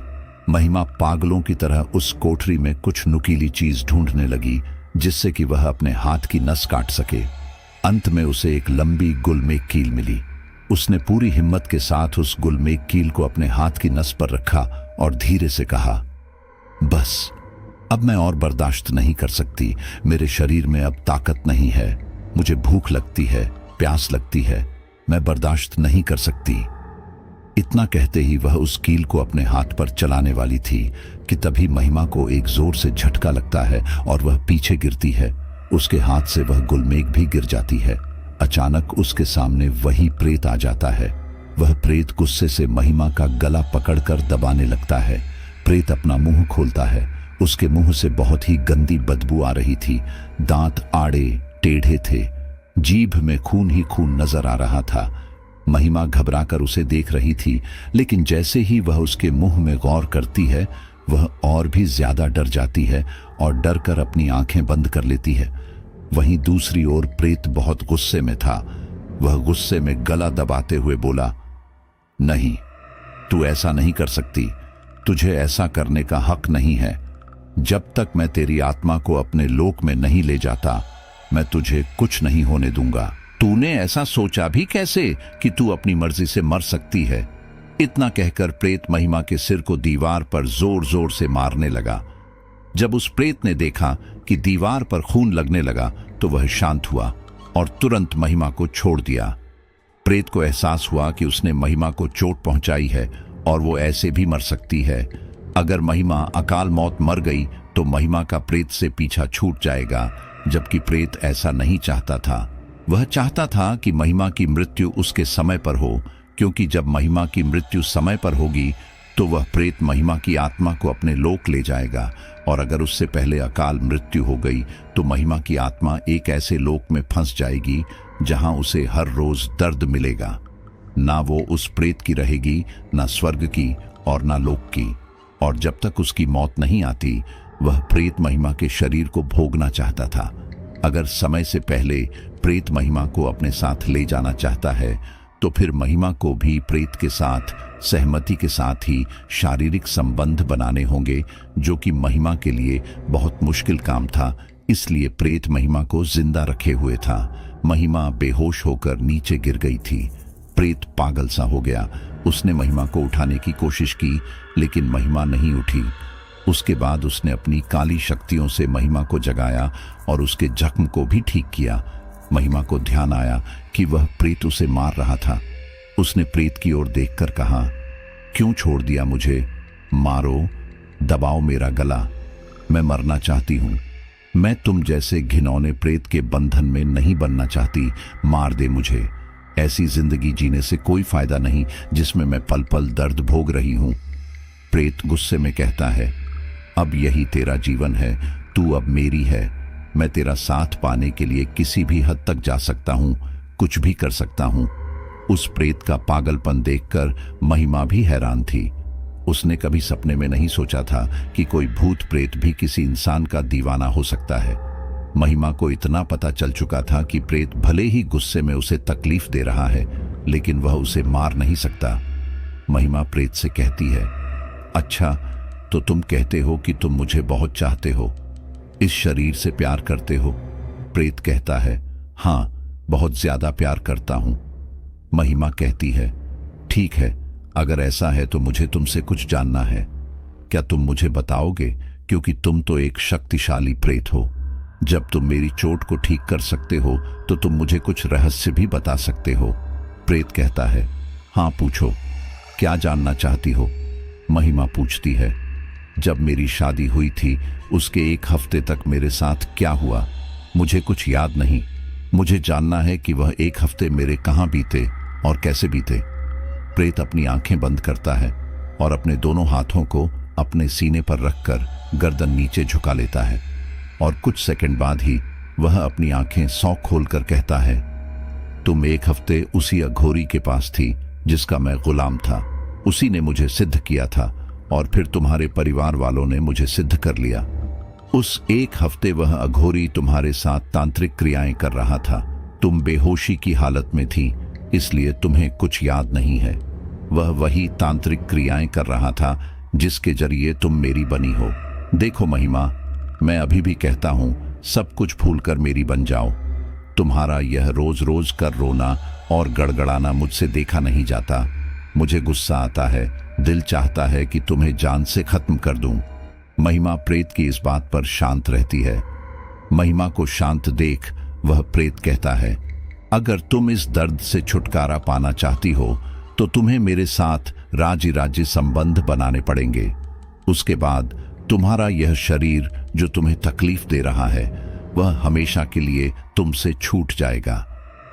महिमा पागलों की तरह उस कोठरी में कुछ नुकीली चीज ढूंढने लगी जिससे कि वह अपने हाथ की नस काट सके। अंत में उसे एक लंबी गुलमेग कील मिली। उसने पूरी हिम्मत के साथ उस गुलमेग कील को अपने हाथ की नस पर रखा और धीरे से कहा, बस अब मैं और बर्दाश्त नहीं कर सकती। मेरे शरीर में अब ताकत नहीं है। मुझे भूख लगती है, प्यास लगती है। मैं बर्दाश्त नहीं कर सकती। इतना कहते ही वह उस कील को अपने हाथ पर चलाने वाली थी कि तभी महिमा को एक जोर से झटका लगता है और वह पीछे गिरती है। उसके हाथ से वह गुलमेग भी गिर जाती है। अचानक उसके सामने वही प्रेत आ जाता है। वह प्रेत गुस्से से महिमा का गला पकड़कर दबाने लगता है। प्रेत अपना मुंह खोलता है। उसके मुंह से बहुत ही गंदी बदबू आ रही थी। दांत आड़े टेढ़े थे। जीभ में खून ही खून नजर आ रहा था। महिमा घबराकर उसे देख रही थी, लेकिन जैसे ही वह उसके मुंह में गौर करती है, वह और भी ज्यादा डर जाती है और डर कर अपनी आंखें बंद कर लेती है। वहीं दूसरी ओर प्रेत बहुत गुस्से में था। वह गुस्से में गला दबाते हुए बोला, नहीं, तू ऐसा नहीं कर सकती। तुझे ऐसा करने का हक नहीं है। जब तक मैं तेरी आत्मा को अपने लोक में नहीं ले जाता, मैं तुझे कुछ नहीं होने दूंगा। तूने ऐसा सोचा भी कैसे कि तू अपनी मर्जी से मर सकती है? इतना कहकर प्रेत महिमा के सिर को दीवार पर जोर जोर से मारने लगा। जब उस प्रेत ने देखा कि दीवार पर खून लगने लगा, तो वह शांत हुआ और तुरंत महिमा को छोड़ दिया। प्रेत को एहसास हुआ कि उसने महिमा को चोट पहुंचाई है और वो ऐसे भी मर सकती है। अगर महिमा अकाल मौत मर गई तो महिमा का प्रेत से पीछा छूट जाएगा, जबकि प्रेत ऐसा नहीं चाहता था। वह चाहता था कि महिमा की मृत्यु उसके समय पर हो, क्योंकि जब महिमा की मृत्यु समय पर होगी तो वह प्रेत महिमा की आत्मा को अपने लोक ले जाएगा, और अगर उससे पहले अकाल मृत्यु हो गई तो महिमा की आत्मा एक ऐसे लोक में फंस जाएगी जहां उसे हर रोज दर्द मिलेगा। ना वो उस प्रेत की रहेगी, ना स्वर्ग की और ना लोक की। और जब तक उसकी मौत नहीं आती, वह प्रेत महिमा के शरीर को भोगना चाहता था। अगर समय से पहले प्रेत महिमा को अपने साथ ले जाना चाहता है, तो फिर महिमा को भी प्रेत के साथ सहमति के साथ ही शारीरिक संबंध बनाने होंगे, जो कि महिमा के लिए बहुत मुश्किल काम था। इसलिए प्रेत महिमा को जिंदा रखे हुए था। महिमा बेहोश होकर नीचे गिर गई थी। प्रेत पागल सा हो गया। उसने महिमा को उठाने की कोशिश की, लेकिन महिमा नहीं उठी। उसके बाद उसने अपनी काली शक्तियों से महिमा को जगाया और उसके जख्म को भी ठीक किया। महिमा को ध्यान आया कि वह प्रेत उसे मार रहा था। उसने प्रेत की ओर देखकर कहा, क्यों छोड़ दिया मुझे? मारो, दबाओ मेरा गला, मैं मरना चाहती हूं। मैं तुम जैसे घिनौने प्रेत के बंधन में नहीं बनना चाहती। मार दे मुझे। ऐसी जिंदगी जीने से कोई फायदा नहीं जिसमें मैं पल पल दर्द भोग रही हूं। प्रेत गुस्से में कहता है, अब यही तेरा जीवन है, तू अब मेरी है। मैं तेरा साथ पाने के लिए किसी भी हद तक जा सकता हूं, कुछ भी कर सकता हूं। उस प्रेत का पागलपन देखकर महिमा भी हैरान थी। उसने कभी सपने में नहीं सोचा था कि कोई भूत प्रेत भी किसी इंसान का दीवाना हो सकता है। महिमा को इतना पता चल चुका था कि प्रेत भले ही गुस्से में उसे तकलीफ दे रहा है, लेकिन वह उसे मार नहीं सकता। महिमा प्रेत से कहती है, अच्छा, तो तुम कहते हो कि तुम मुझे बहुत चाहते हो, इस शरीर से प्यार करते हो? प्रेत कहता है, हाँ, बहुत ज्यादा प्यार करता हूं। महिमा कहती है, ठीक है, अगर ऐसा है तो मुझे तुमसे कुछ जानना है। क्या तुम मुझे बताओगे? क्योंकि तुम तो एक शक्तिशाली प्रेत हो। जब तुम मेरी चोट को ठीक कर सकते हो तो तुम मुझे कुछ रहस्य भी बता सकते हो। प्रेत कहता है, हाँ, पूछो, क्या जानना चाहती हो? महिमा पूछती है, जब मेरी शादी हुई थी उसके एक हफ्ते तक मेरे साथ क्या हुआ? मुझे कुछ याद नहीं। मुझे जानना है कि वह एक हफ्ते मेरे कहाँ बीते और कैसे बीते। प्रेत अपनी आंखें बंद करता है और अपने दोनों हाथों को अपने सीने पर रखकर गर्दन नीचे झुका लेता है, और कुछ सेकंड बाद ही वह अपनी आंखें सौं खोलकर कहता है, तुम एक हफ्ते उसी अघोरी के पास थी जिसका मैं गुलाम था। उसी ने मुझे सिद्ध किया था और फिर तुम्हारे परिवार वालों ने मुझे सिद्ध कर लिया। उस एक हफ्ते वह अघोरी तुम्हारे साथ तांत्रिक क्रियाएं कर रहा था। तुम बेहोशी की हालत में थी, इसलिए तुम्हें कुछ याद नहीं है। वह वही तांत्रिक क्रियाएं कर रहा था जिसके जरिए तुम मेरी बनी हो। देखो महिमा, मैं अभी भी कहता हूं, सब कुछ भूलकर मेरी बन जाओ। तुम्हारा यह रोज रोज कर रोना और गड़गड़ाना मुझसे देखा नहीं जाता। मुझे गुस्सा आता है, दिल चाहता है कि तुम्हें जान से खत्म कर दूं। महिमा प्रेत की इस बात पर शांत रहती है। महिमा को शांत देख वह प्रेत कहता है, अगर तुम इस दर्द से छुटकारा पाना चाहती हो तो तुम्हें मेरे साथ राज्य राज्य संबंध बनाने पड़ेंगे। उसके बाद तुम्हारा यह शरीर जो तुम्हें तकलीफ दे रहा है, वह हमेशा के लिए तुमसे छूट जाएगा।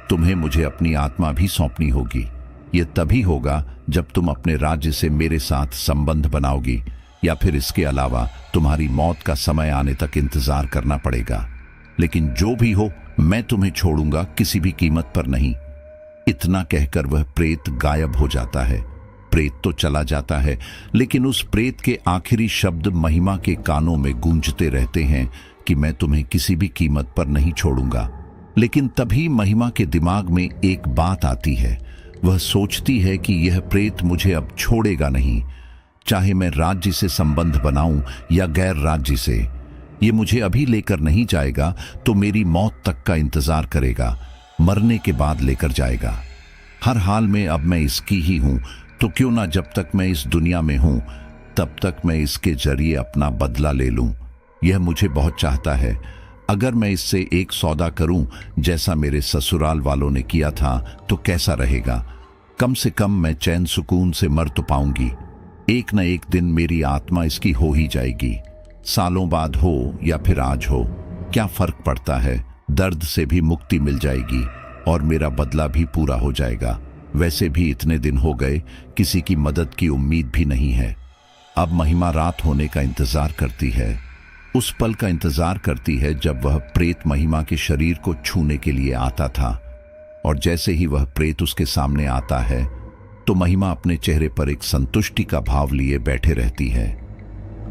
तुम्हें मुझे अपनी आत्मा भी सौंपनी होगी। ये तभी होगा जब तुम अपने राज्य से मेरे साथ संबंध बनाओगी, या फिर इसके अलावा तुम्हारी मौत का समय आने तक इंतजार करना पड़ेगा। लेकिन जो भी हो, मैं तुम्हें छोड़ूंगा किसी भी कीमत पर नहीं। इतना कहकर वह प्रेत गायब हो जाता है। प्रेत तो चला जाता है, लेकिन उस प्रेत के आखिरी शब्द महिमा के कानों में गूंजते रहते हैं कि मैं तुम्हें किसी भी कीमत पर नहीं छोड़ूंगा। लेकिन तभी महिमा के दिमाग में एक बात आती है। वह सोचती है कि यह प्रेत मुझे अब छोड़ेगा नहीं, चाहे मैं राज्य से संबंध बनाऊं या गैर राज्य से। ये मुझे अभी लेकर नहीं जाएगा तो मेरी मौत तक का इंतजार करेगा, मरने के बाद लेकर जाएगा। हर हाल में अब मैं इसकी ही हूं, तो क्यों ना जब तक मैं इस दुनिया में हूं तब तक मैं इसके जरिए अपना बदला ले लूं। यह मुझे बहुत चाहता है। अगर मैं इससे एक सौदा करूं जैसा मेरे ससुराल वालों ने किया था तो कैसा रहेगा। कम से कम मैं चैन सुकून से मर तो पाऊंगी। एक न एक दिन मेरी आत्मा इसकी हो ही जाएगी। सालों बाद हो या फिर आज हो, क्या फर्क पड़ता है। दर्द से भी मुक्ति मिल जाएगी और मेरा बदला भी पूरा हो जाएगा। वैसे भी इतने दिन हो गए, किसी की मदद की उम्मीद भी नहीं है। अब महिमा रात होने का इंतजार करती है। उस पल का इंतजार करती है जब वह प्रेत महिमा के शरीर को छूने के लिए आता था। और जैसे ही वह प्रेत उसके सामने आता है तो महिमा अपने चेहरे पर एक संतुष्टि का भाव लिए बैठे रहती है।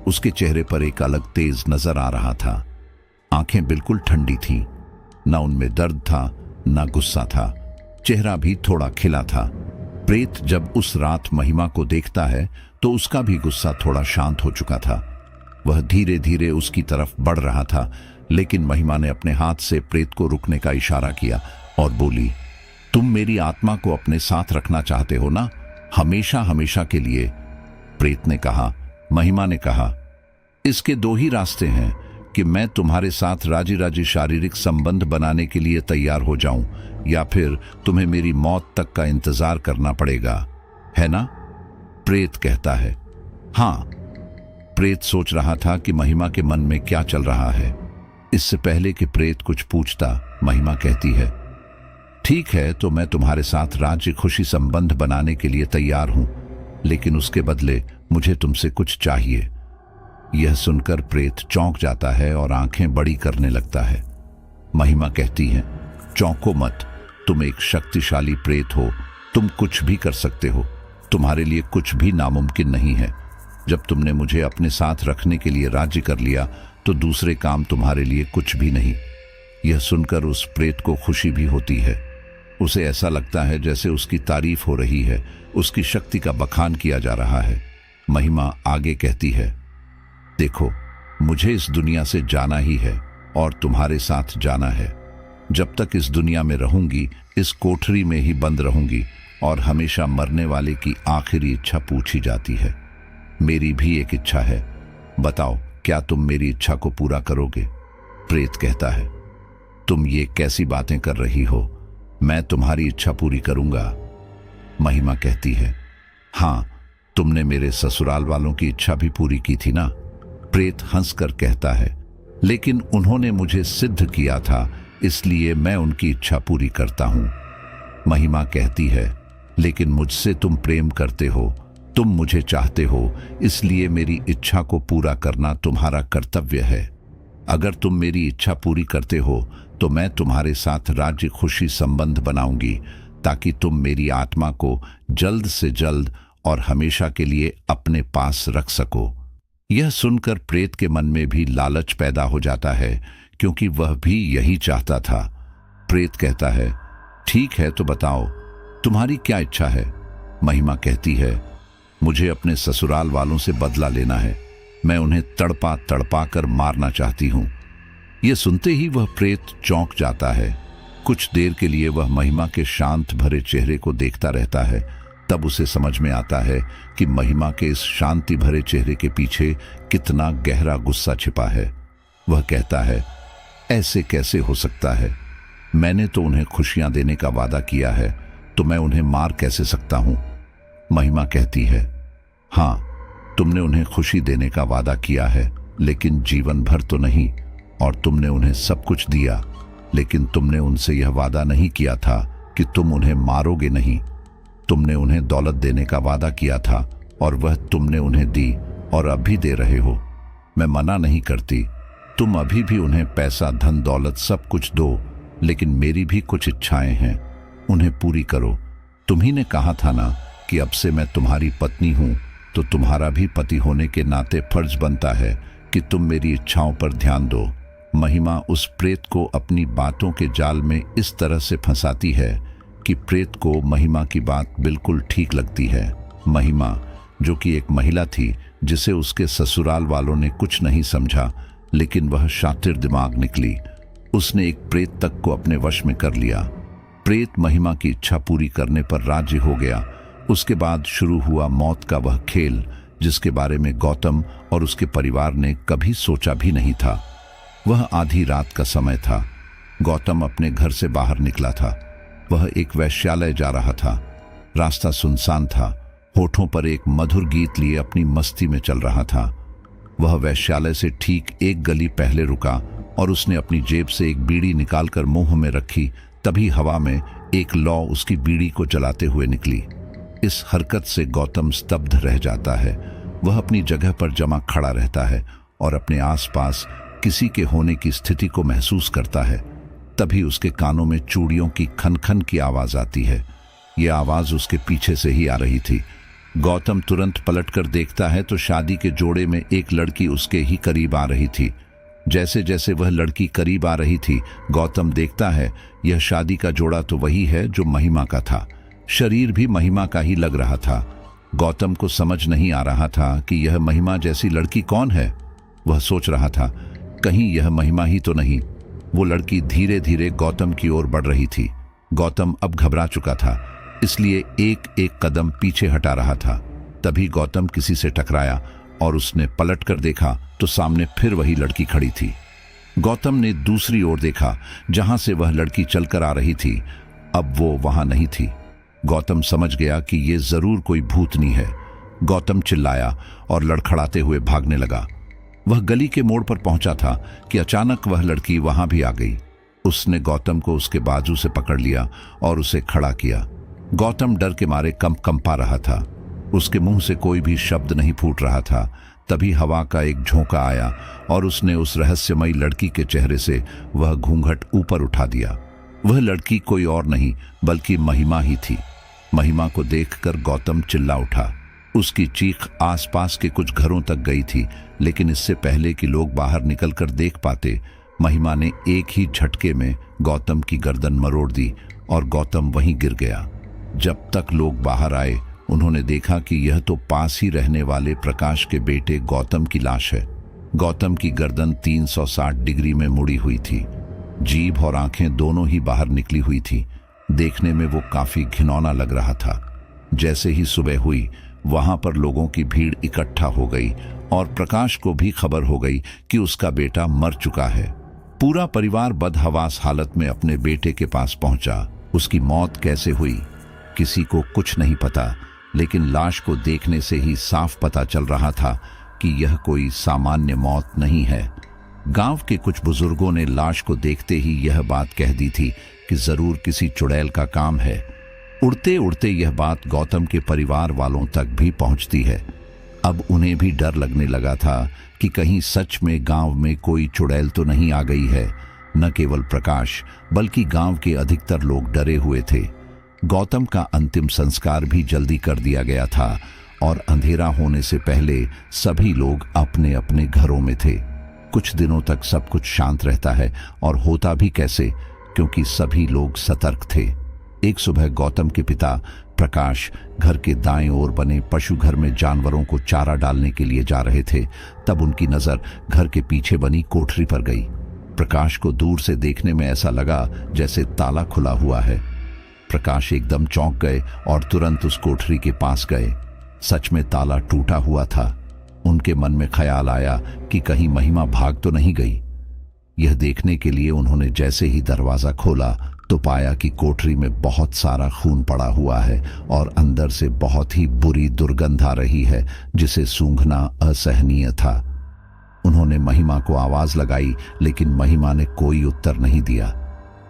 उसके चेहरे पर एक अलग तेज नजर आ रहा था। आंखें बिल्कुल ठंडी थीं, न उनमें दर्द था न गुस्सा था। चेहरा भी थोड़ा खिला था। प्रेत जब उस रात महिमा को देखता है तो उसका भी गुस्सा थोड़ा शांत हो चुका था। वह धीरे धीरे उसकी तरफ बढ़ रहा था, लेकिन महिमा ने अपने हाथ से प्रेत को रुकने का इशारा किया और बोली, तुम मेरी आत्मा को अपने साथ रखना चाहते हो ना, हमेशा हमेशा के लिए। प्रेत ने कहा। महिमा ने कहा, इसके दो ही रास्ते हैं कि मैं तुम्हारे साथ राजी राजी शारीरिक संबंध बनाने के लिए तैयार हो जाऊं, या फिर तुम्हें मेरी मौत तक का इंतजार करना पड़ेगा, है ना। प्रेत कहता है, हाँ। प्रेत सोच रहा था कि महिमा के मन में क्या चल रहा है। इससे पहले कि प्रेत कुछ पूछता, महिमा कहती है, ठीक है, तो मैं तुम्हारे साथ राज्य खुशी संबंध बनाने के लिए तैयार हूं, लेकिन उसके बदले मुझे तुमसे कुछ चाहिए। यह सुनकर प्रेत चौंक जाता है और आंखें बड़ी करने लगता है। महिमा कहती है, चौंको मत, तुम एक शक्तिशाली प्रेत हो, तुम कुछ भी कर सकते हो, तुम्हारे लिए कुछ भी नामुमकिन नहीं है। जब तुमने मुझे अपने साथ रखने के लिए राजी कर लिया तो दूसरे काम तुम्हारे लिए कुछ भी नहीं। यह सुनकर उस प्रेत को खुशी भी होती है। उसे ऐसा लगता है जैसे उसकी तारीफ हो रही है, उसकी शक्ति का बखान किया जा रहा है। महिमा आगे कहती है, देखो, मुझे इस दुनिया से जाना ही है और तुम्हारे साथ जाना है। जब तक इस दुनिया में रहूंगी, इस कोठरी में ही बंद रहूंगी और हमेशा मरने वाले की आखिरी इच्छा पूछी जाती है। मेरी भी एक इच्छा है, बताओ क्या तुम मेरी इच्छा को पूरा करोगे। प्रेत कहता है, तुम ये कैसी बातें कर रही हो, मैं तुम्हारी इच्छा पूरी करूंगा। महिमा कहती है, हाँ, तुमने मेरे ससुराल वालों की इच्छा भी पूरी की थी ना। प्रेत हंसकर कहता है, लेकिन उन्होंने मुझे सिद्ध किया था, इसलिए मैं उनकी इच्छा पूरी करता हूं। महिमा कहती है, लेकिन मुझसे तुम प्रेम करते हो, तुम मुझे चाहते हो, इसलिए मेरी इच्छा को पूरा करना तुम्हारा कर्तव्य है। अगर तुम मेरी इच्छा पूरी करते हो तो मैं तुम्हारे साथ राज्य खुशी संबंध बनाऊंगी, ताकि तुम मेरी आत्मा को जल्द से जल्द और हमेशा के लिए अपने पास रख सको। यह सुनकर प्रेत के मन में भी लालच पैदा हो जाता है, क्योंकि वह भी यही चाहता था। प्रेत कहता है, ठीक है, तो बताओ तुम्हारी क्या इच्छा है। महिमा कहती है, मुझे अपने ससुराल वालों से बदला लेना है, मैं उन्हें तड़पा तड़पा कर मारना चाहती हूं। यह सुनते ही वह प्रेत चौंक जाता है। कुछ देर के लिए वह महिमा के शांत भरे चेहरे को देखता रहता है। तब उसे समझ में आता है कि महिमा के इस शांति भरे चेहरे के पीछे कितना गहरा गुस्सा छिपा है। वह कहता है, ऐसे कैसे हो सकता है, मैंने तो उन्हें खुशियां देने का वादा किया है, तो मैं उन्हें मार कैसे सकता हूं। महिमा कहती है, हाँ, तुमने उन्हें खुशी देने का वादा किया है, लेकिन जीवन भर तो नहीं, और तुमने उन्हें सब कुछ दिया। लेकिन तुमने उनसे यह वादा नहीं किया था कि तुम उन्हें मारोगे नहीं। तुमने उन्हें दौलत देने का वादा किया था और वह तुमने उन्हें दी और अब भी दे रहे हो। मैं मना नहीं करती, तुम अभी भी उन्हें पैसा, धन दौलत सब कुछ दो, लेकिन मेरी भी कुछ इच्छाएं हैं, उन्हें पूरी करो। तुम्ही ने कहा था ना कि अब से मैं तुम्हारी पत्नी हूं, तो तुम्हारा भी पति होने के नाते फर्ज बनता है कि तुम मेरी इच्छाओं पर ध्यान दो। महिमा उस प्रेत को अपनी बातों के जाल में इस तरह से फंसाती है कि प्रेत को महिमा की बात बिल्कुल ठीक लगती है। महिमा, जो कि एक महिला थी जिसे उसके ससुराल वालों ने कुछ नहीं समझा, लेकिन वह शातिर दिमाग निकली। उसने एक प्रेत तक को अपने वश में कर लिया। प्रेत महिमा की इच्छा पूरी करने पर राजी हो गया। उसके बाद शुरू हुआ मौत का वह खेल, जिसके बारे में गौतम और उसके परिवार ने कभी सोचा भी नहीं था। वह आधी रात का समय था। गौतम अपने घर से बाहर निकला था। वह एक वेश्यालय जा रहा था। रास्ता सुनसान था। होठों पर एक मधुर गीत लिए अपनी मस्ती में चल रहा था। वह वेश्यालय से ठीक एक गली पहले रुका और उसने अपनी जेब से एक बीड़ी निकालकर मुंह में रखी। तभी हवा में एक लौ उसकी बीड़ी को जलाते हुए निकली। इस हरकत से गौतम स्तब्ध रह जाता है। वह अपनी जगह पर जमा खड़ा रहता है और अपने आसपास किसी के होने की स्थिति को महसूस करता है। तभी उसके कानों में चूड़ियों की खनखन की आवाज आती है। यह आवाज उसके पीछे से ही आ रही थी। गौतम तुरंत पलटकर देखता है तो शादी के जोड़े में एक लड़की उसके ही करीब आ रही थी। जैसे जैसे वह लड़की करीब आ रही थी, गौतम देखता है यह शादी का जोड़ा तो वही है जो महिमा का था। शरीर भी महिमा का ही लग रहा था। गौतम को समझ नहीं आ रहा था कि यह महिमा जैसी लड़की कौन है। वह सोच रहा था, कहीं यह महिमा ही तो नहीं। वो लड़की धीरे धीरे गौतम की ओर बढ़ रही थी। गौतम अब घबरा चुका था, इसलिए एक एक कदम पीछे हटा रहा था। तभी गौतम किसी से टकराया और उसने पलटकर देखा तो सामने फिर वही लड़की खड़ी थी। गौतम ने दूसरी ओर देखा, जहां से वह लड़की चलकर आ रही थी। अब वो वहां नहीं थी। गौतम समझ गया कि ये जरूर कोई भूतनी है। गौतम चिल्लाया और लड़खड़ाते हुए भागने लगा। वह गली के मोड़ पर पहुंचा था कि अचानक वह लड़की वहां भी आ गई। उसने गौतम को उसके बाजू से पकड़ लिया और उसे खड़ा किया। गौतम डर के मारे कंपा रहा था। उसके मुंह से कोई भी शब्द नहीं फूट रहा था। तभी हवा का एक झोंका आया और उसने उस रहस्यमयी लड़की के चेहरे से वह घूंघट ऊपर उठा दिया। वह लड़की कोई और नहीं बल्कि महिमा ही थी। महिमा को देखकर गौतम चिल्ला उठा। उसकी चीख आसपास के कुछ घरों तक गई थी, लेकिन इससे पहले कि लोग बाहर निकलकर देख पाते, महिमा ने एक ही झटके में गौतम की गर्दन मरोड़ दी और गौतम वहीं गिर गया। जब तक लोग बाहर आए, उन्होंने देखा कि यह तो पास ही रहने वाले प्रकाश के बेटे गौतम की लाश है। गौतम की गर्दन 360 डिग्री में मुड़ी हुई थी। जीभ और आंखें दोनों ही बाहर निकली हुई थी। देखने में वो काफी घिनौना लग रहा था। जैसे ही सुबह हुई, वहां पर लोगों की भीड़ इकट्ठा हो गई और प्रकाश को भी खबर हो गई कि उसका बेटा मर चुका है। पूरा परिवार बदहवास हालत में अपने बेटे के पास पहुंचा। उसकी मौत कैसे हुई, किसी को कुछ नहीं पता, लेकिन लाश को देखने से ही साफ पता चल रहा था कि यह कोई सामान्य मौत नहीं है। गांव के कुछ बुजुर्गों ने लाश को देखते ही यह बात कह दी थी कि जरूर किसी चुड़ैल का काम है। उड़ते उड़ते यह बात गौतम के परिवार वालों तक भी पहुंचती है। अब उन्हें भी डर लगने लगा था कि कहीं सच में गांव में कोई चुड़ैल तो नहीं आ गई है। न केवल प्रकाश बल्कि गांव के अधिकतर लोग डरे हुए थे। गौतम का अंतिम संस्कार भी जल्दी कर दिया गया था और अंधेरा होने से पहले सभी लोग अपने अपने घरों में थे। कुछ दिनों तक सब कुछ शांत रहता है, और होता भी कैसे, क्योंकि सभी लोग सतर्क थे। एक सुबह गौतम के पिता प्रकाश घर के दाएं ओर बने पशु घर में जानवरों को चारा डालने के लिए जा रहे थे। तब उनकी नजर घर के पीछे बनी कोठरी पर गई। प्रकाश को दूर से देखने में ऐसा लगा जैसे ताला खुला हुआ है। प्रकाश एकदम चौंक गए और तुरंत उस कोठरी के पास गए। सच में ताला टूटा हुआ था। उनके मन में ख्याल आया कि कहीं महिमा भाग तो नहीं गई। यह देखने के लिए उन्होंने जैसे ही दरवाजा खोला तो पाया कि कोठरी में बहुत सारा खून पड़ा हुआ है और अंदर से बहुत ही बुरी दुर्गंध आ रही है, जिसे सूंघना असहनीय था। उन्होंने महिमा को आवाज लगाई, लेकिन महिमा ने कोई उत्तर नहीं दिया।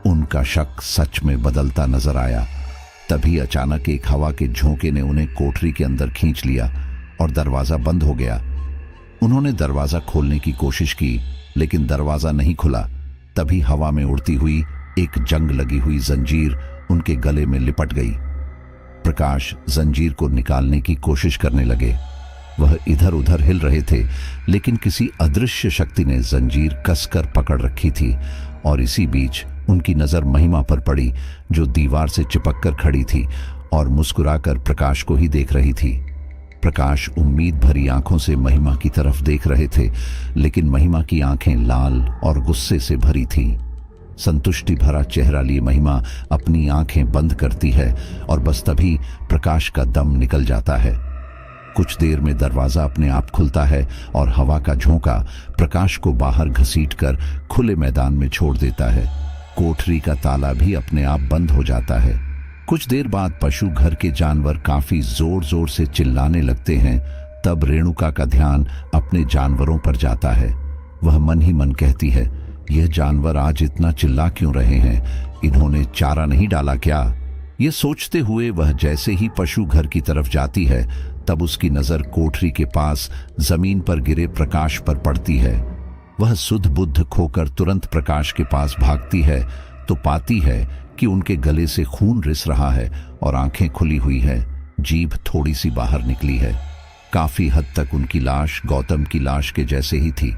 उनका शक सच में बदलता नजर आया। तभी अचानक एक हवा के झोंके ने उन्हें कोठरी के अंदर खींच लिया और दरवाजा बंद हो गया। उन्होंने दरवाजा खोलने की कोशिश की, लेकिन दरवाजा नहीं खुला। तभी हवा में उड़ती हुई एक जंग लगी हुई जंजीर उनके गले में लिपट गई। प्रकाश जंजीर को निकालने की कोशिश करने लगे। वह इधर उधर हिल रहे थे, लेकिन किसी अदृश्य शक्ति ने जंजीर कसकर पकड़ रखी थी। और इसी बीच उनकी नजर महिमा पर पड़ी, जो दीवार से चिपककर खड़ी थी और मुस्कुराकर प्रकाश को ही देख रही थी। प्रकाश उम्मीद भरी आंखों से महिमा की तरफ देख रहे थे, लेकिन महिमा की आंखें लाल और गुस्से से भरी थीं। संतुष्टि भरा चेहरा लिए महिमा अपनी आंखें बंद करती है और बस तभी प्रकाश का दम निकल जाता है। कुछ देर में दरवाजा अपने आप खुलता है और हवा का झोंका प्रकाश को बाहर घसीटकर खुले मैदान में छोड़ देता है। कोठरी का ताला भी अपने आप बंद हो जाता है। कुछ देर बाद पशु घर के जानवर काफी जोर जोर से चिल्लाने लगते हैं। तब रेणुका का ध्यान अपने जानवरों पर जाता है। वह मन ही मन कहती है, यह जानवर आज इतना चिल्ला क्यों रहे हैं? इन्होंने चारा नहीं डाला क्या? ये सोचते हुए वह जैसे ही पशु घर की तरफ जाती है, तब उसकी नजर कोठरी के पास जमीन पर गिरे प्रकाश पर पड़ती है। वह सुध बुद्ध खोकर तुरंत प्रकाश के पास भागती है तो पाती है कि उनके गले से खून रिस रहा है और आंखें खुली हुई है, जीभ थोड़ी सी बाहर निकली है। काफी हद तक उनकी लाश गौतम की लाश के जैसे ही थी।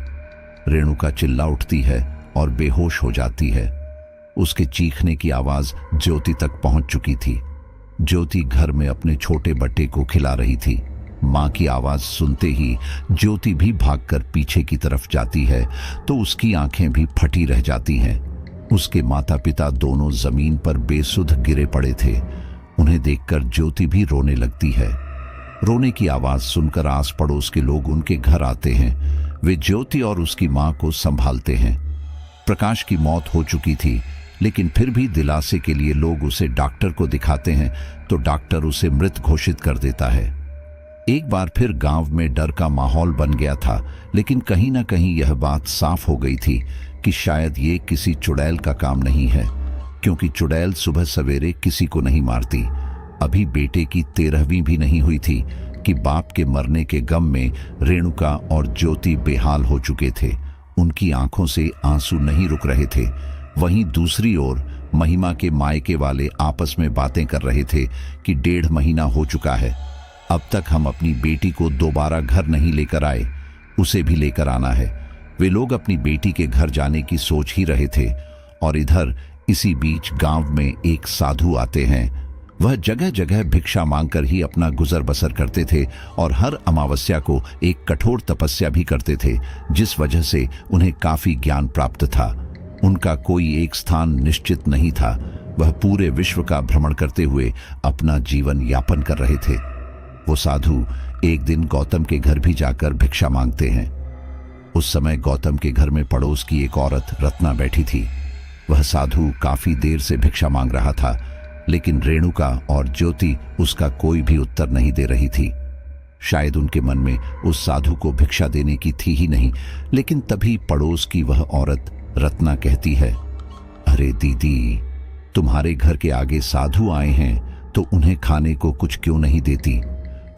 रेणुका चिल्ला उठती है और बेहोश हो जाती है। उसके चीखने की आवाज ज्योति तक पहुंच चुकी थी। ज्योति घर में अपने छोटे बट्टे को खिला रही थी। मां की आवाज सुनते ही ज्योति भी भागकर पीछे की तरफ जाती है तो उसकी आंखें भी फटी रह जाती हैं। उसके माता पिता दोनों जमीन पर बेसुध गिरे पड़े थे। उन्हें देखकर ज्योति भी रोने लगती है। रोने की आवाज सुनकर आस पड़ोस के लोग उनके घर आते हैं। वे ज्योति और उसकी मां को संभालते हैं। प्रकाश की मौत हो चुकी थी, लेकिन फिर भी दिलासे के लिए लोग उसे डॉक्टर को दिखाते हैं तो डॉक्टर उसे मृत घोषित कर देता है। एक बार फिर गांव में डर का माहौल बन गया था, लेकिन कहीं ना कहीं यह बात साफ हो गई थी कि शायद ये किसी चुड़ैल का काम नहीं है, क्योंकि चुड़ैल सुबह सवेरे किसी को नहीं मारती। अभी बेटे की 13वीं भी नहीं हुई थी कि बाप के मरने के गम में रेणुका और ज्योति बेहाल हो चुके थे। उनकी आंखों से आंसू नहीं रुक रहे थे। वहीं दूसरी ओर महिमा के मायके वाले आपस में बातें कर रहे थे कि 1.5 महीना हो चुका है, अब तक हम अपनी बेटी को दोबारा घर नहीं लेकर आए, उसे भी लेकर आना है। वे लोग अपनी बेटी के घर जाने की सोच ही रहे थे और इधर इसी बीच गांव में एक साधु आते हैं। वह जगह जगह भिक्षा मांगकर ही अपना गुजर बसर करते थे और हर अमावस्या को एक कठोर तपस्या भी करते थे, जिस वजह से उन्हें काफी ज्ञान प्राप्त था। उनका कोई एक स्थान निश्चित नहीं था। वह पूरे विश्व का भ्रमण करते हुए अपना जीवन यापन कर रहे थे। वो साधु एक दिन गौतम के घर भी जाकर भिक्षा मांगते हैं। उस समय गौतम के घर में पड़ोस की एक औरत रत्ना बैठी थी। वह साधु काफी देर से भिक्षा मांग रहा था, लेकिन रेणुका और ज्योति उसका कोई भी उत्तर नहीं दे रही थी। शायद उनके मन में उस साधु को भिक्षा देने की थी ही नहीं। लेकिन तभी पड़ोस की वह औरत रत्ना कहती है, अरे दीदी, तुम्हारे घर के आगे साधु आए हैं तो उन्हें खाने को कुछ क्यों नहीं देती?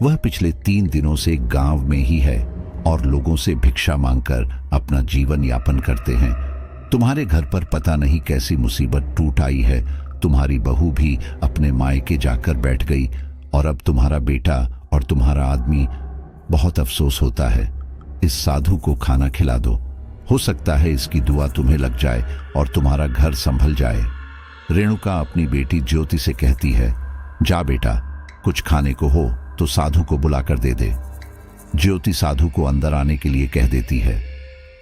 वह पिछले 3 दिनों से गांव में ही है और लोगों से भिक्षा मांगकर अपना जीवन यापन करते हैं। तुम्हारे घर पर पता नहीं कैसी मुसीबत टूट आई है। तुम्हारी बहू भी अपने मायके जाकर बैठ गई और अब तुम्हारा बेटा और तुम्हारा आदमी, बहुत अफसोस होता है। इस साधु को खाना खिला दो, हो सकता है इसकी दुआ तुम्हें लग जाए और तुम्हारा घर संभल जाए। रेणुका अपनी बेटी ज्योति से कहती है, जा बेटा, कुछ खाने को हो तो साधु को बुलाकर दे दे। ज्योति साधु को अंदर आने के लिए कह देती है।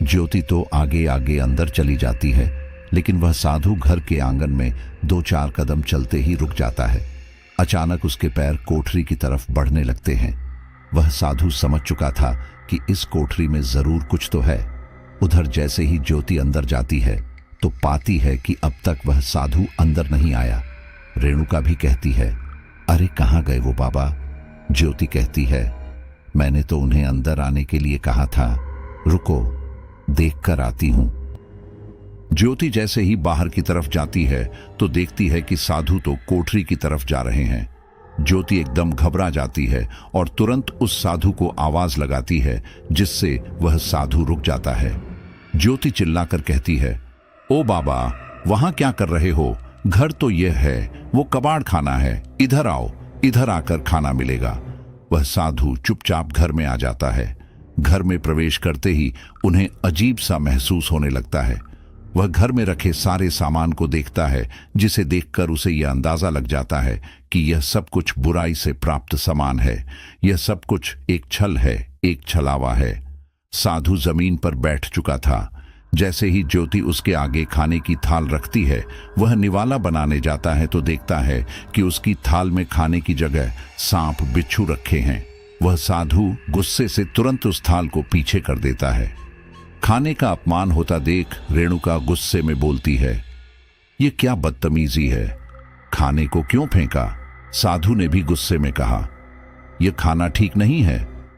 ज्योति तो आगे आगे अंदर चली जाती है, लेकिन वह साधु घर के आंगन में 2-4 कदम चलते ही रुक जाता है। अचानक उसके पैर कोठरी की तरफ बढ़ने लगते हैं। वह साधु समझ चुका था कि इस कोठरी में जरूर कुछ तो है। उधर जैसे ही ज्योति अंदर जाती है तो पाती है कि अब तक वह साधु अंदर नहीं आया। रेणुका भी कहती है, अरे कहाँ गए वो बाबा? ज्योति कहती है, मैंने तो उन्हें अंदर आने के लिए कहा था, रुको, देख कर आती हूं। ज्योति जैसे ही बाहर की तरफ जाती है तो देखती है कि साधु तो कोठरी की तरफ जा रहे हैं। ज्योति एकदम घबरा जाती है और तुरंत उस साधु को आवाज लगाती है, जिससे वह साधु रुक जाता है। ज्योति चिल्लाकर कहती है, ओ बाबा, वहां क्या कर रहे हो? घर तो यह है, वो कबाड़ खाना है, इधर आओ, इधर आकर खाना मिलेगा। वह साधु चुपचाप घर में आ जाता है। घर में प्रवेश करते ही उन्हें अजीब सा महसूस होने लगता है। वह घर में रखे सारे सामान को देखता है, जिसे देखकर उसे यह अंदाजा लग जाता है कि यह सब कुछ बुराई से प्राप्त सामान है। यह सब कुछ एक छल है, एक छलावा है। साधु जमीन पर बैठ चुका था। जैसे ही ज्योति उसके आगे खाने की थाल रखती है, वह निवाला बनाने जाता है तो देखता है कि उसकी थाल में खाने की जगह सांप बिच्छू रखे हैं। वह साधु गुस्से से तुरंत उस थाल को पीछे कर देता है। खाने का अपमान होता देख रेणुका गुस्से में बोलती है, ये क्या बदतमीजी है, खाने को क्यों फेंका? साधु ने भी गुस्से में कहा, यह खाना ठीक नहीं है,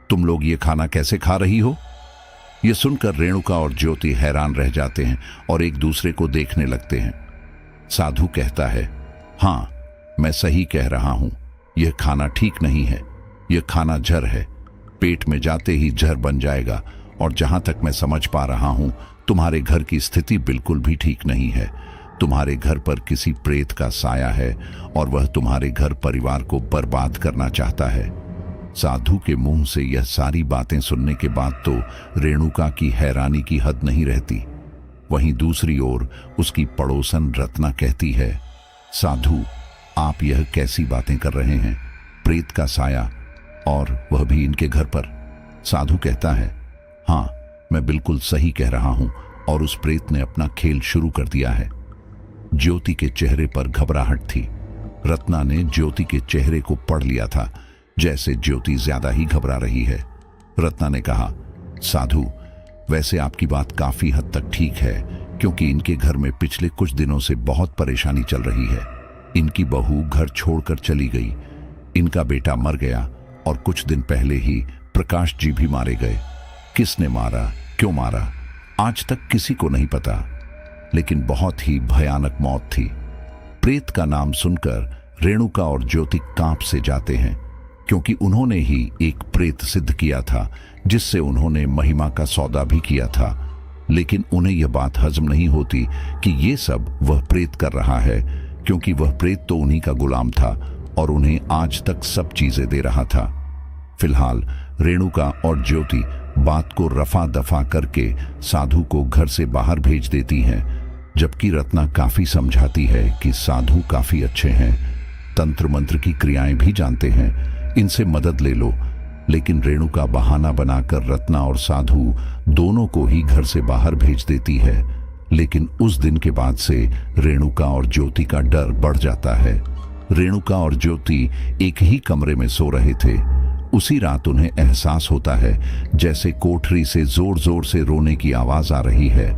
तुम लोग ये खाना कैसे खा रही हो? यह सुनकर रेणुका और ज्योति हैरान रह जाते हैं और एक दूसरे को देखने लगते हैं। साधु कहता है, हाँ, मैं सही कह रहा हूं, यह खाना ठीक नहीं है, यह खाना जहर है, पेट में जाते ही जहर बन जाएगा। और जहां तक मैं समझ पा रहा हूं, तुम्हारे घर की स्थिति बिल्कुल भी ठीक नहीं है। तुम्हारे घर पर किसी प्रेत का साया है और वह तुम्हारे घर परिवार को बर्बाद करना चाहता है। साधु के मुंह से यह सारी बातें सुनने के बाद तो रेणुका की हैरानी की हद नहीं रहती। वहीं दूसरी ओर उसकी पड़ोसन रत्ना कहती है, साधु, आप यह कैसी बातें कर रहे हैं? प्रेत का साया, और वह भी इनके घर पर? साधु कहता है, हाँ, मैं बिल्कुल सही कह रहा हूं, और उस प्रेत ने अपना खेल शुरू कर दिया है। ज्योति के चेहरे पर घबराहट थी। रत्ना ने ज्योति के चेहरे को पढ़ लिया था, जैसे ज्योति ज्यादा ही घबरा रही है। रत्ना ने कहा, साधु, वैसे आपकी बात काफी हद तक ठीक है, क्योंकि इनके घर में पिछले कुछ दिनों से बहुत परेशानी चल रही है। इनकी बहू घर छोड़कर चली गई, इनका बेटा मर गया, और कुछ दिन पहले ही प्रकाश जी भी मारे गए। किसने मारा, क्यों मारा, आज तक किसी को नहीं पता, लेकिन बहुत ही भयानक मौत थी। प्रेत का नाम सुनकर रेणुका और ज्योति कांप से जाते हैं, क्योंकि उन्होंने ही एक प्रेत सिद्ध किया था, जिससे उन्होंने महिमा का सौदा भी किया था। लेकिन उन्हें यह बात हजम नहीं होती कि ये सब वह प्रेत कर रहा है, क्योंकि वह प्रेत तो उन्हीं का गुलाम था और उन्हें आज तक सब चीजें दे रहा था। फिलहाल रेणुका और ज्योति बात को रफा दफा करके साधु को घर से बाहर भेज देती हैं, जबकि रत्ना काफी समझाती है कि साधु काफी अच्छे हैं, तंत्र मंत्र की क्रियाएं भी जानते हैं, इनसे मदद ले लो। लेकिन रेणुका बहाना बनाकर रत्ना और साधु दोनों को ही घर से बाहर भेज देती है। लेकिन उस दिन के बाद से रेणुका और ज्योति का डर बढ़ जाता है। रेणुका और ज्योति एक ही कमरे में सो रहे थे। उसी रात उन्हें एहसास होता है जैसे कोठरी से जोर जोर से रोने की आवाज आ रही है।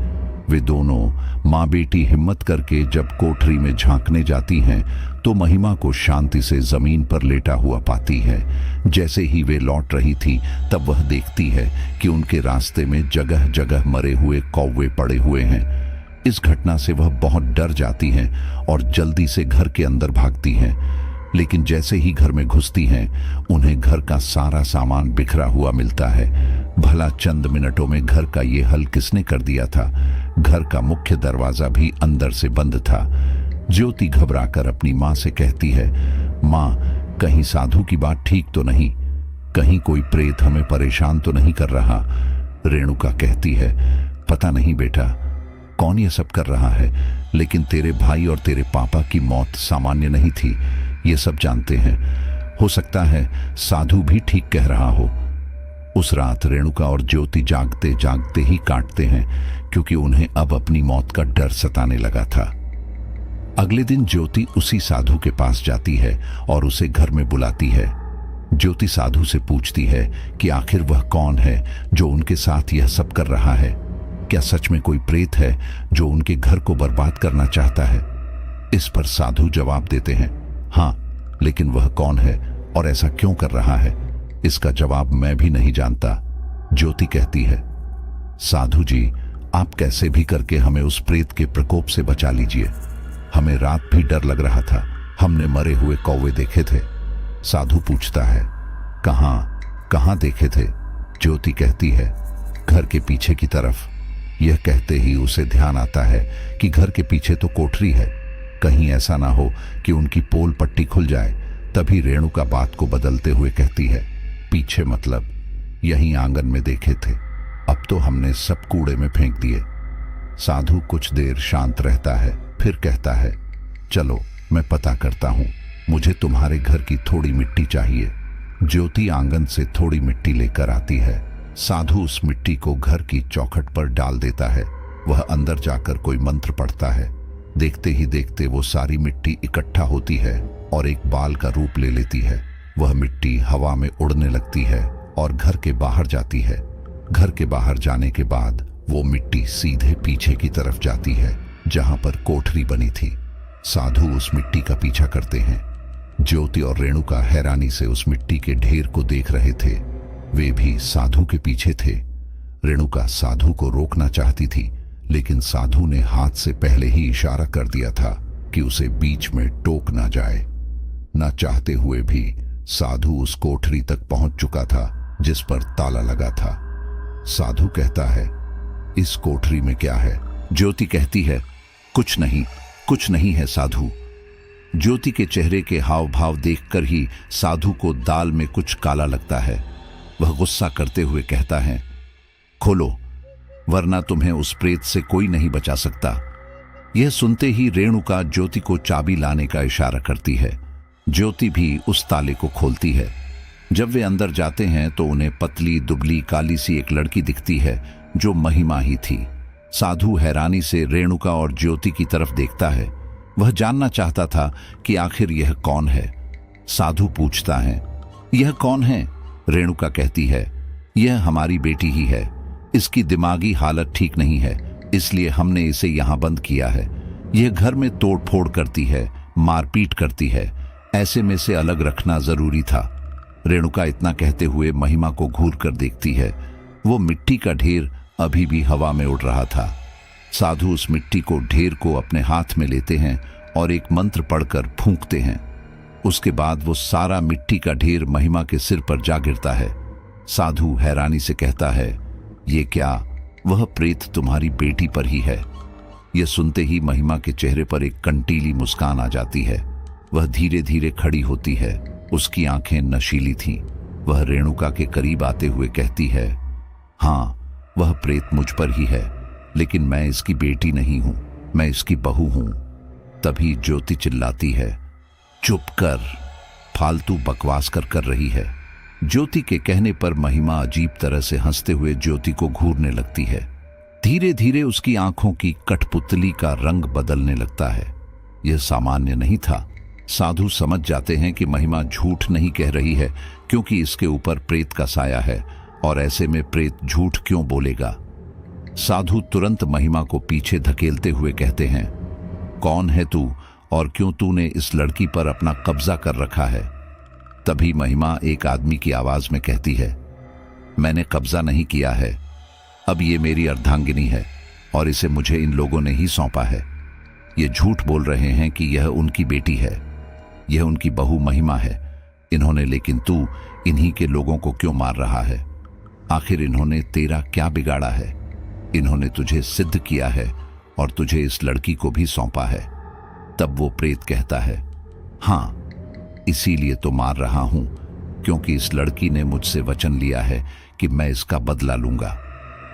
वे दोनों माँ बेटी हिम्मत करके जब कोठरी में झांकने जाती हैं तो महिमा को शांति से जमीन पर लेटा हुआ पाती है। जैसे ही वे लौट रही थी तब वह देखती है कि उनके रास्ते में जगह जगह मरे हुए कौवे पड़े हुए हैं। इस घटना से वह बहुत डर जाती हैं और जल्दी से घर के अंदर भागती हैं। लेकिन जैसे ही घर में घुसती हैं उन्हें घर का सारा सामान बिखरा हुआ मिलता है। भला चंद मिनटों में घर का ये हल किसने कर दिया था? घर का मुख्य दरवाजा भी अंदर से बंद था। ज्योति घबराकर अपनी माँ से कहती है, माँ, कहीं साधु की बात ठीक तो नहीं? कहीं कोई प्रेत हमें परेशान तो नहीं कर रहा? रेणुका कहती है, पता नहीं बेटा, कौन ये सब कर रहा है, लेकिन तेरे भाई और तेरे पापा की मौत सामान्य नहीं थी, ये सब जानते हैं। हो सकता है साधु भी ठीक कह रहा हो। उस रात रेणुका और ज्योति जागते जागते ही काटते हैं, क्योंकि उन्हें अब अपनी मौत का डर सताने लगा था। अगले दिन ज्योति उसी साधु के पास जाती है और उसे घर में बुलाती है। ज्योति साधु से पूछती है कि आखिर वह कौन है जो उनके साथ यह सब कर रहा है। क्या सच में कोई प्रेत है जो उनके घर को बर्बाद करना चाहता है? इस पर साधु जवाब देते हैं, हाँ, लेकिन वह कौन है और ऐसा क्यों कर रहा है, इसका जवाब मैं भी नहीं जानता। ज्योति कहती है, साधु जी, आप कैसे भी करके हमें उस प्रेत के प्रकोप से बचा लीजिए। हमें रात भी डर लग रहा था। हमने मरे हुए कौवे देखे थे। साधु पूछता है, कहां देखे थे? ज्योति कहती है, घर के पीछे की तरफ। यह कहते ही उसे ध्यान आता है कि घर के पीछे तो कोठरी है, कहीं ऐसा ना हो कि उनकी पोल पट्टी खुल जाए। तभी रेणुका बात को बदलते हुए कहती है, पीछे मतलब यहीं आंगन में देखे थे, अब तो हमने सब कूड़े में फेंक दिए। साधु कुछ देर शांत रहता है, फिर कहता है, चलो मैं पता करता हूं, मुझे तुम्हारे घर की थोड़ी मिट्टी चाहिए। ज्योति आंगन से थोड़ी मिट्टी लेकर आती है। साधु उस मिट्टी को घर की चौखट पर डाल देता है। वह अंदर जाकर कोई मंत्र पढ़ता है। देखते ही देखते वो सारी मिट्टी इकट्ठा होती है और एक बाल का रूप ले लेती है। वह मिट्टी हवा में उड़ने लगती है और घर के बाहर जाती है। घर के बाहर जाने के बाद वो मिट्टी सीधे पीछे की तरफ जाती है, जहां पर कोठरी बनी थी। साधु उस मिट्टी का पीछा करते हैं। ज्योति और रेणुका हैरानी से उस मिट्टी के ढेर को देख रहे थे। वे भी साधु के पीछे थे। रेणुका साधु को रोकना चाहती थी, लेकिन साधु ने हाथ से पहले ही इशारा कर दिया था कि उसे बीच में टोक ना जाए। न चाहते हुए भी साधु उस कोठरी तक पहुंच चुका था जिस पर ताला लगा था। साधु कहता है, इस कोठरी में क्या है? ज्योति कहती है, कुछ नहीं है साधु। ज्योति के चेहरे के हाव भाव देखकर ही साधु को दाल में कुछ काला लगता है। वह गुस्सा करते हुए कहता है, खोलो, वरना तुम्हें उस प्रेत से कोई नहीं बचा सकता। यह सुनते ही रेणुका ज्योति को चाबी लाने का इशारा करती है। ज्योति भी उस ताले को खोलती है। जब वे अंदर जाते हैं तो उन्हें पतली दुबली काली सी एक लड़की दिखती है, जो महिमा ही थी। साधु हैरानी से रेणुका और ज्योति की तरफ देखता है। वह जानना चाहता था कि आखिर यह कौन है। साधु पूछता है, यह कौन है? रेणुका कहती है, यह हमारी बेटी ही है। इसकी दिमागी हालत ठीक नहीं है, इसलिए हमने इसे यहां बंद किया है। यह घर में तोड़फोड़ करती है, मारपीट करती है, ऐसे में से अलग रखना जरूरी था। रेणुका इतना कहते हुए महिमा को घूर कर देखती है। वो मिट्टी का ढेर अभी भी हवा में उड़ रहा था। साधु उस मिट्टी को ढेर को अपने हाथ में लेते हैं और एक मंत्र पढ़कर फूंकते हैं। उसके बाद वो सारा मिट्टी का ढेर महिमा के सिर पर जा गिरता है। साधु हैरानी से कहता है, ये क्या? वह प्रेत तुम्हारी बेटी पर ही है। यह सुनते ही महिमा के चेहरे पर एक कंटीली मुस्कान आ जाती है। वह धीरे धीरे खड़ी होती है। उसकी आंखें नशीली थीं। वह रेणुका के करीब आते हुए कहती है, हाँ, वह प्रेत मुझ पर ही है, लेकिन मैं इसकी बेटी नहीं हूं, मैं इसकी बहू हूं। तभी ज्योति चिल्लाती है, चुप कर, फालतू बकवास कर रही है। ज्योति के कहने पर महिमा अजीब तरह से हंसते हुए ज्योति को घूरने लगती है। धीरे धीरे उसकी आंखों की कठपुतली का रंग बदलने लगता है। यह सामान्य नहीं था। साधु समझ जाते हैं कि महिमा झूठ नहीं कह रही है, क्योंकि इसके ऊपर प्रेत का साया है और ऐसे में प्रेत झूठ क्यों बोलेगा। साधु तुरंत महिमा को पीछे धकेलते हुए कहते हैं, कौन है तू और क्यों तूने इस लड़की पर अपना कब्जा कर रखा है? तभी महिमा एक आदमी की आवाज में कहती है, मैंने कब्जा नहीं किया है, अब ये मेरी अर्धांगिनी है और इसे मुझे इन लोगों ने ही सौंपा है। ये झूठ बोल रहे हैं कि यह उनकी बेटी है, यह उनकी बहू महिमा है इन्होंने, लेकिन तू इन्हीं के लोगों को क्यों मार रहा है? आखिर इन्होंने तेरा क्या बिगाड़ा है? इन्होंने तुझे सिद्ध किया है और तुझे इस लड़की को भी सौंपा है। तब वो प्रेत कहता है, हाँ, इसीलिए तो मार रहा हूं, क्योंकि इस लड़की ने मुझसे वचन लिया है कि मैं इसका बदला लूंगा।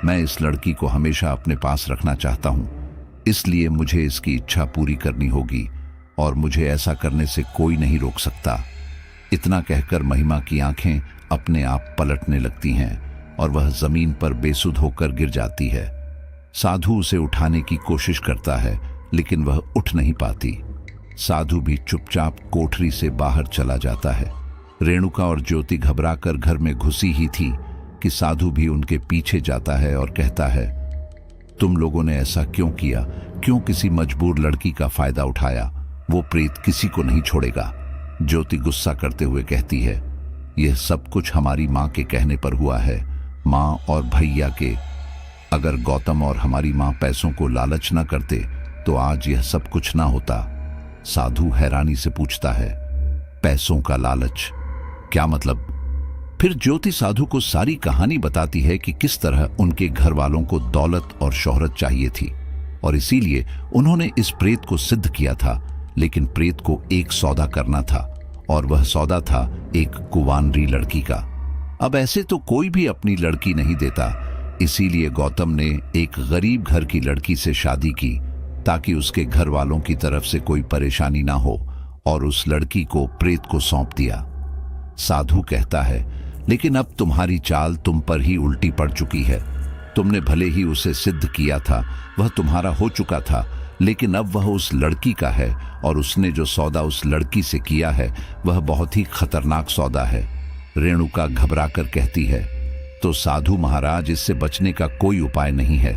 मैं इस लड़की को हमेशा अपने पास रखना चाहता हूं, इसलिए मुझे इसकी इच्छा पूरी करनी होगी और मुझे ऐसा करने से कोई नहीं रोक सकता। इतना कहकर महिमा की आंखें अपने आप पलटने लगती हैं और वह जमीन पर बेसुध होकर गिर जाती है। साधु उसे उठाने की कोशिश करता है, लेकिन वह उठ नहीं पाती। साधु भी चुपचाप कोठरी से बाहर चला जाता है। रेणुका और ज्योति घबराकर घर में घुसी ही थी कि साधु भी उनके पीछे जाता है और कहता है, तुम लोगों ने ऐसा क्यों किया? क्यों किसी मजबूर लड़की का फायदा उठाया? वो प्रेत किसी को नहीं छोड़ेगा। ज्योति गुस्सा करते हुए कहती है, यह सब कुछ हमारी माँ के कहने पर हुआ है। माँ और भैया के अगर गौतम और हमारी माँ पैसों को लालच न करते तो आज यह सब कुछ ना होता। साधु हैरानी से पूछता है, पैसों का लालच, क्या मतलब? फिर ज्योति साधु को सारी कहानी बताती है कि किस तरह उनके घर वालों को दौलत और शोहरत चाहिए थी और इसीलिए उन्होंने इस प्रेत को सिद्ध किया था। लेकिन प्रेत को एक सौदा करना था और वह सौदा था एक कुंवारी लड़की का। अब ऐसे तो कोई भी अपनी लड़की नहीं देता, इसीलिए गौतम ने एक गरीब घर की लड़की से शादी की ताकि उसके घर वालों की तरफ से कोई परेशानी ना हो, और उस लड़की को प्रेत को सौंप दिया। साधु कहता है, लेकिन अब तुम्हारी चाल तुम पर ही उल्टी पड़ चुकी है। तुमने भले ही उसे सिद्ध किया था, वह तुम्हारा हो चुका था, लेकिन अब वह उस लड़की का है और उसने जो सौदा उस लड़की से किया है वह बहुत ही खतरनाक सौदा है। रेणुका घबराकर कहती है, तो साधु महाराज, इससे बचने का कोई उपाय नहीं है।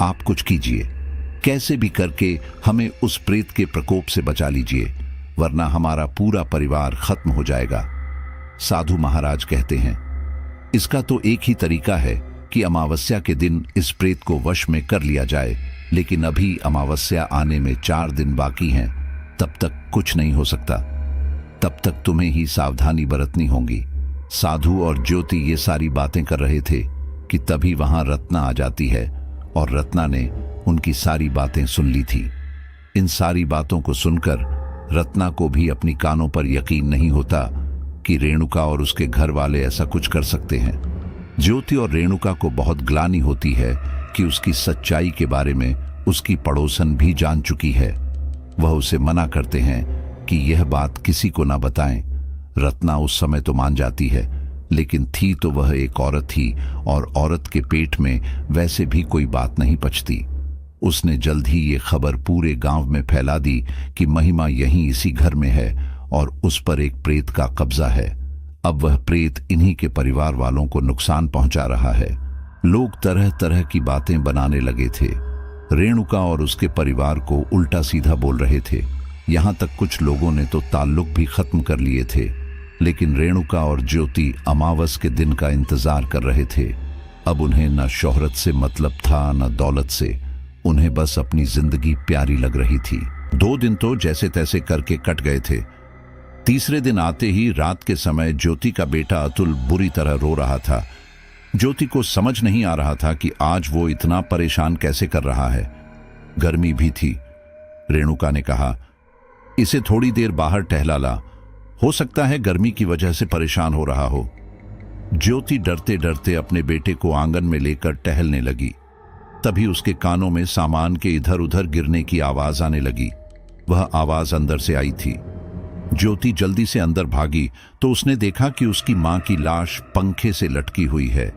आप कुछ कीजिए, कैसे भी करके हमें उस प्रेत के प्रकोप से बचा लीजिए, वरना हमारा पूरा परिवार खत्म हो जाएगा। साधु महाराज कहते हैं, इसका तो एक ही तरीका है कि अमावस्या के दिन इस प्रेत को वश में कर लिया जाए, लेकिन अभी अमावस्या आने में 4 दिन बाकी हैं, तब तक कुछ नहीं हो सकता। तब तक तुम्हें ही सावधानी बरतनी होगी। साधु और ज्योति ये सारी बातें कर रहे थे कि तभी वहां रत्ना आ जाती है और रत्ना ने उनकी सारी बातें सुन ली थी। इन सारी बातों को सुनकर रत्ना को भी अपनी कानों पर यकीन नहीं होता कि रेणुका और उसके घर वाले ऐसा कुछ कर सकते हैं। ज्योति और रेणुका को बहुत ग्लानि होती है कि उसकी सच्चाई के बारे में उसकी पड़ोसन भी जान चुकी है। वह उसे मना करते हैं कि यह बात किसी को ना बताएं। रत्ना उस समय तो मान जाती है, लेकिन थी तो वह एक औरत ही, और औरत के पेट में वैसे भी कोई बात नहीं पचती। उसने जल्द ही ये खबर पूरे गांव में फैला दी कि महिमा यहीं इसी घर में है और उस पर एक प्रेत का कब्जा है। अब वह प्रेत इन्हीं के परिवार वालों को नुकसान पहुंचा रहा है। लोग तरह तरह की बातें बनाने लगे थे। रेणुका और उसके परिवार को उल्टा सीधा बोल रहे थे। यहां तक कुछ लोगों ने तो ताल्लुक भी खत्म कर लिए थे। लेकिन रेणुका और ज्योति अमावस के दिन का इंतजार कर रहे थे। अब उन्हें न शोहरत से मतलब था न दौलत से, उन्हें बस अपनी जिंदगी प्यारी लग रही थी। 2 दिन तो जैसे तैसे करके कट गए थे। तीसरे दिन आते ही रात के समय ज्योति का बेटा अतुल बुरी तरह रो रहा था। ज्योति को समझ नहीं आ रहा था कि आज वो इतना परेशान कैसे कर रहा है। गर्मी भी थी। रेणुका ने कहा, इसे थोड़ी देर बाहर टहला ला, हो सकता है गर्मी की वजह से परेशान हो रहा हो। ज्योति डरते डरते अपने बेटे को आंगन में लेकर टहलने लगी। तभी उसके कानों में सामान के इधर उधर गिरने की आवाज आने लगी। वह आवाज अंदर से आई थी। ज्योति जल्दी से अंदर भागी तो उसने देखा कि उसकी मां की लाश पंखे से लटकी हुई है।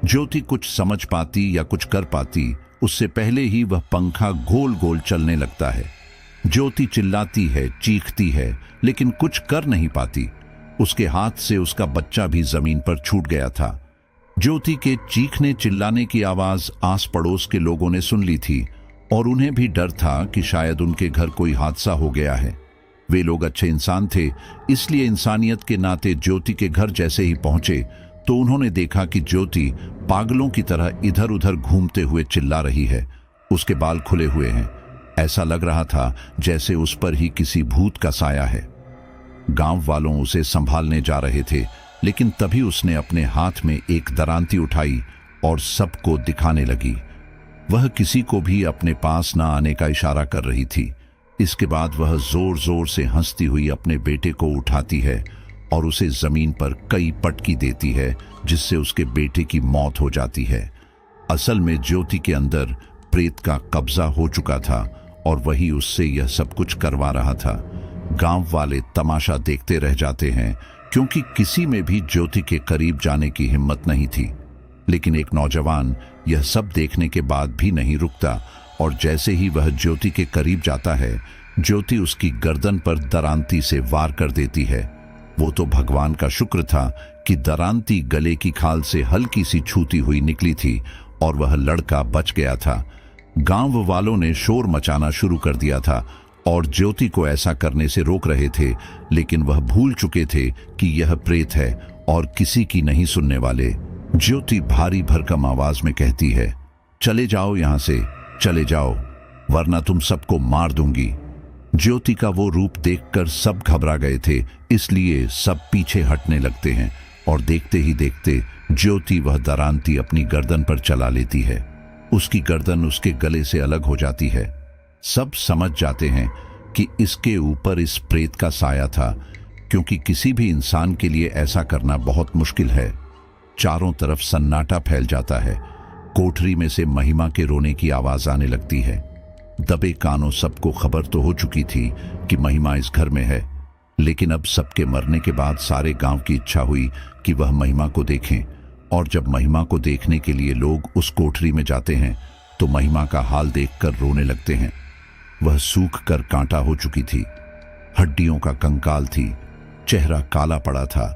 ज्योति कुछ समझ पाती या कुछ कर पाती, उससे पहले ही वह पंखा गोल गोल चलने लगता है। ज्योति चिल्लाती है, चीखती है, लेकिन कुछ कर नहीं पाती। उसके हाथ से उसका बच्चा भी जमीन पर छूट गया था। ज्योति के चीखने चिल्लाने की आवाज आस पड़ोस के लोगों ने सुन ली थी और उन्हें भी डर था कि शायद उनके घर कोई हादसा हो गया है। वे लोग अच्छे इंसान थे, इसलिए इंसानियत के नाते ज्योति के घर जैसे ही पहुंचे तो उन्होंने देखा कि ज्योति पागलों की तरह इधर उधर घूमते हुए चिल्ला रही है। उसके बाल खुले हुए हैं। ऐसा लग रहा था जैसे उस पर ही किसी भूत का साया है। गांव वालों उसे संभालने जा रहे थे, लेकिन तभी उसने अपने हाथ में एक दरांती उठाई और सबको दिखाने लगी। वह किसी को भी अपने पास न आने का इशारा कर रही थी। इसके बाद वह जोर जोर से हंसती हुई अपने बेटे को उठाती है और उसे जमीन पर कई पटकी देती है, जिससे उसके बेटे की मौत हो जाती है। असल में ज्योति के अंदर प्रेत का कब्जा हो चुका था और वही उससे यह सब कुछ करवा रहा था। गांव वाले तमाशा देखते रह जाते हैं, क्योंकि किसी में भी ज्योति के करीब जाने की हिम्मत नहीं थी। लेकिन एक नौजवान यह सब देखने के बाद भी नहीं रुकता और जैसे ही वह ज्योति के करीब जाता है, ज्योति उसकी गर्दन पर दरांती से वार कर देती है। वो तो भगवान का शुक्र था कि दरांती गले की खाल से हल्की सी छूती हुई निकली थी और वह लड़का बच गया था। गांव वालों ने शोर मचाना शुरू कर दिया था और ज्योति को ऐसा करने से रोक रहे थे, लेकिन वह भूल चुके थे कि यह प्रेत है और किसी की नहीं सुनने वाले। ज्योति भारी भरकम आवाज में कहती है, चले जाओ यहां से, चले जाओ, वरना तुम सबको मार दूंगी। ज्योति का वो रूप देखकर सब घबरा गए थे, इसलिए सब पीछे हटने लगते हैं और देखते ही देखते ज्योति वह दरांती अपनी गर्दन पर चला लेती है। उसकी गर्दन उसके गले से अलग हो जाती है। सब समझ जाते हैं कि इसके ऊपर इस प्रेत का साया था, क्योंकि किसी भी इंसान के लिए ऐसा करना बहुत मुश्किल है। चारों तरफ सन्नाटा फैल जाता है। कोठरी में से महिमा के रोने की आवाज आने लगती है। दबे कानों सबको खबर तो हो चुकी थी कि महिमा इस घर में है, लेकिन अब सबके मरने के बाद सारे गांव की इच्छा हुई कि वह महिमा को देखें। और जब महिमा को देखने के लिए लोग उस कोठरी में जाते हैं तो महिमा का हाल देखकर रोने लगते हैं। वह सूख कर कांटा हो चुकी थी, हड्डियों का कंकाल थी, चेहरा काला पड़ा था।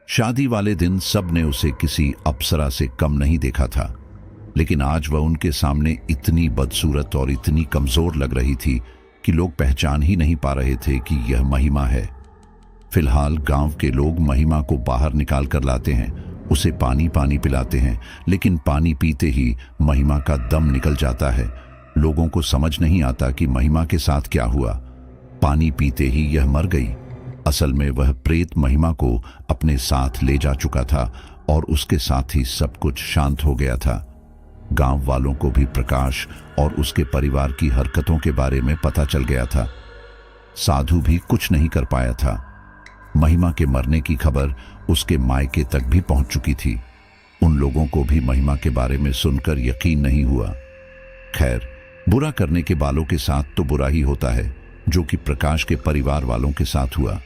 शादी वाले दिन सब ने उसे किसी अप्सरा से कम नहीं देखा था, लेकिन आज वह उनके सामने इतनी बदसूरत और इतनी कमजोर लग रही थी कि लोग पहचान ही नहीं पा रहे थे कि यह महिमा है। फिलहाल गांव के लोग महिमा को बाहर निकाल कर लाते हैं, उसे पानी पानी पिलाते हैं, लेकिन पानी पीते ही महिमा का दम निकल जाता है। लोगों को समझ नहीं आता कि महिमा के साथ क्या हुआ। पानी पीते ही यह मर गई। असल में वह प्रेत महिमा को अपने साथ ले जा चुका था और उसके साथ ही सब कुछ शांत हो गया था। गांव वालों को भी प्रकाश और उसके परिवार की हरकतों के बारे में पता चल गया था। साधु भी कुछ नहीं कर पाया था। महिमा के मरने की खबर उसके मायके तक भी पहुंच चुकी थी। उन लोगों को भी महिमा के बारे में सुनकर यकीन नहीं हुआ। खैर, बुरा करने के वालों के साथ तो बुरा ही होता है, जो कि प्रकाश के परिवार वालों के साथ हुआ।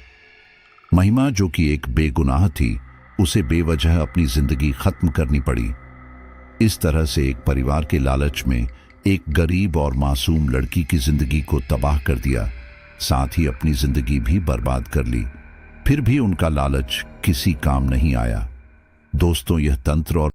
महिमा, जो कि एक बेगुनाह थी, उसे बेवजह अपनी जिंदगी खत्म करनी पड़ी। इस तरह से एक परिवार के लालच में एक गरीब और मासूम लड़की की जिंदगी को तबाह कर दिया, साथ ही अपनी जिंदगी भी बर्बाद कर ली। फिर भी उनका लालच किसी काम नहीं आया। दोस्तों, यह तंत्र और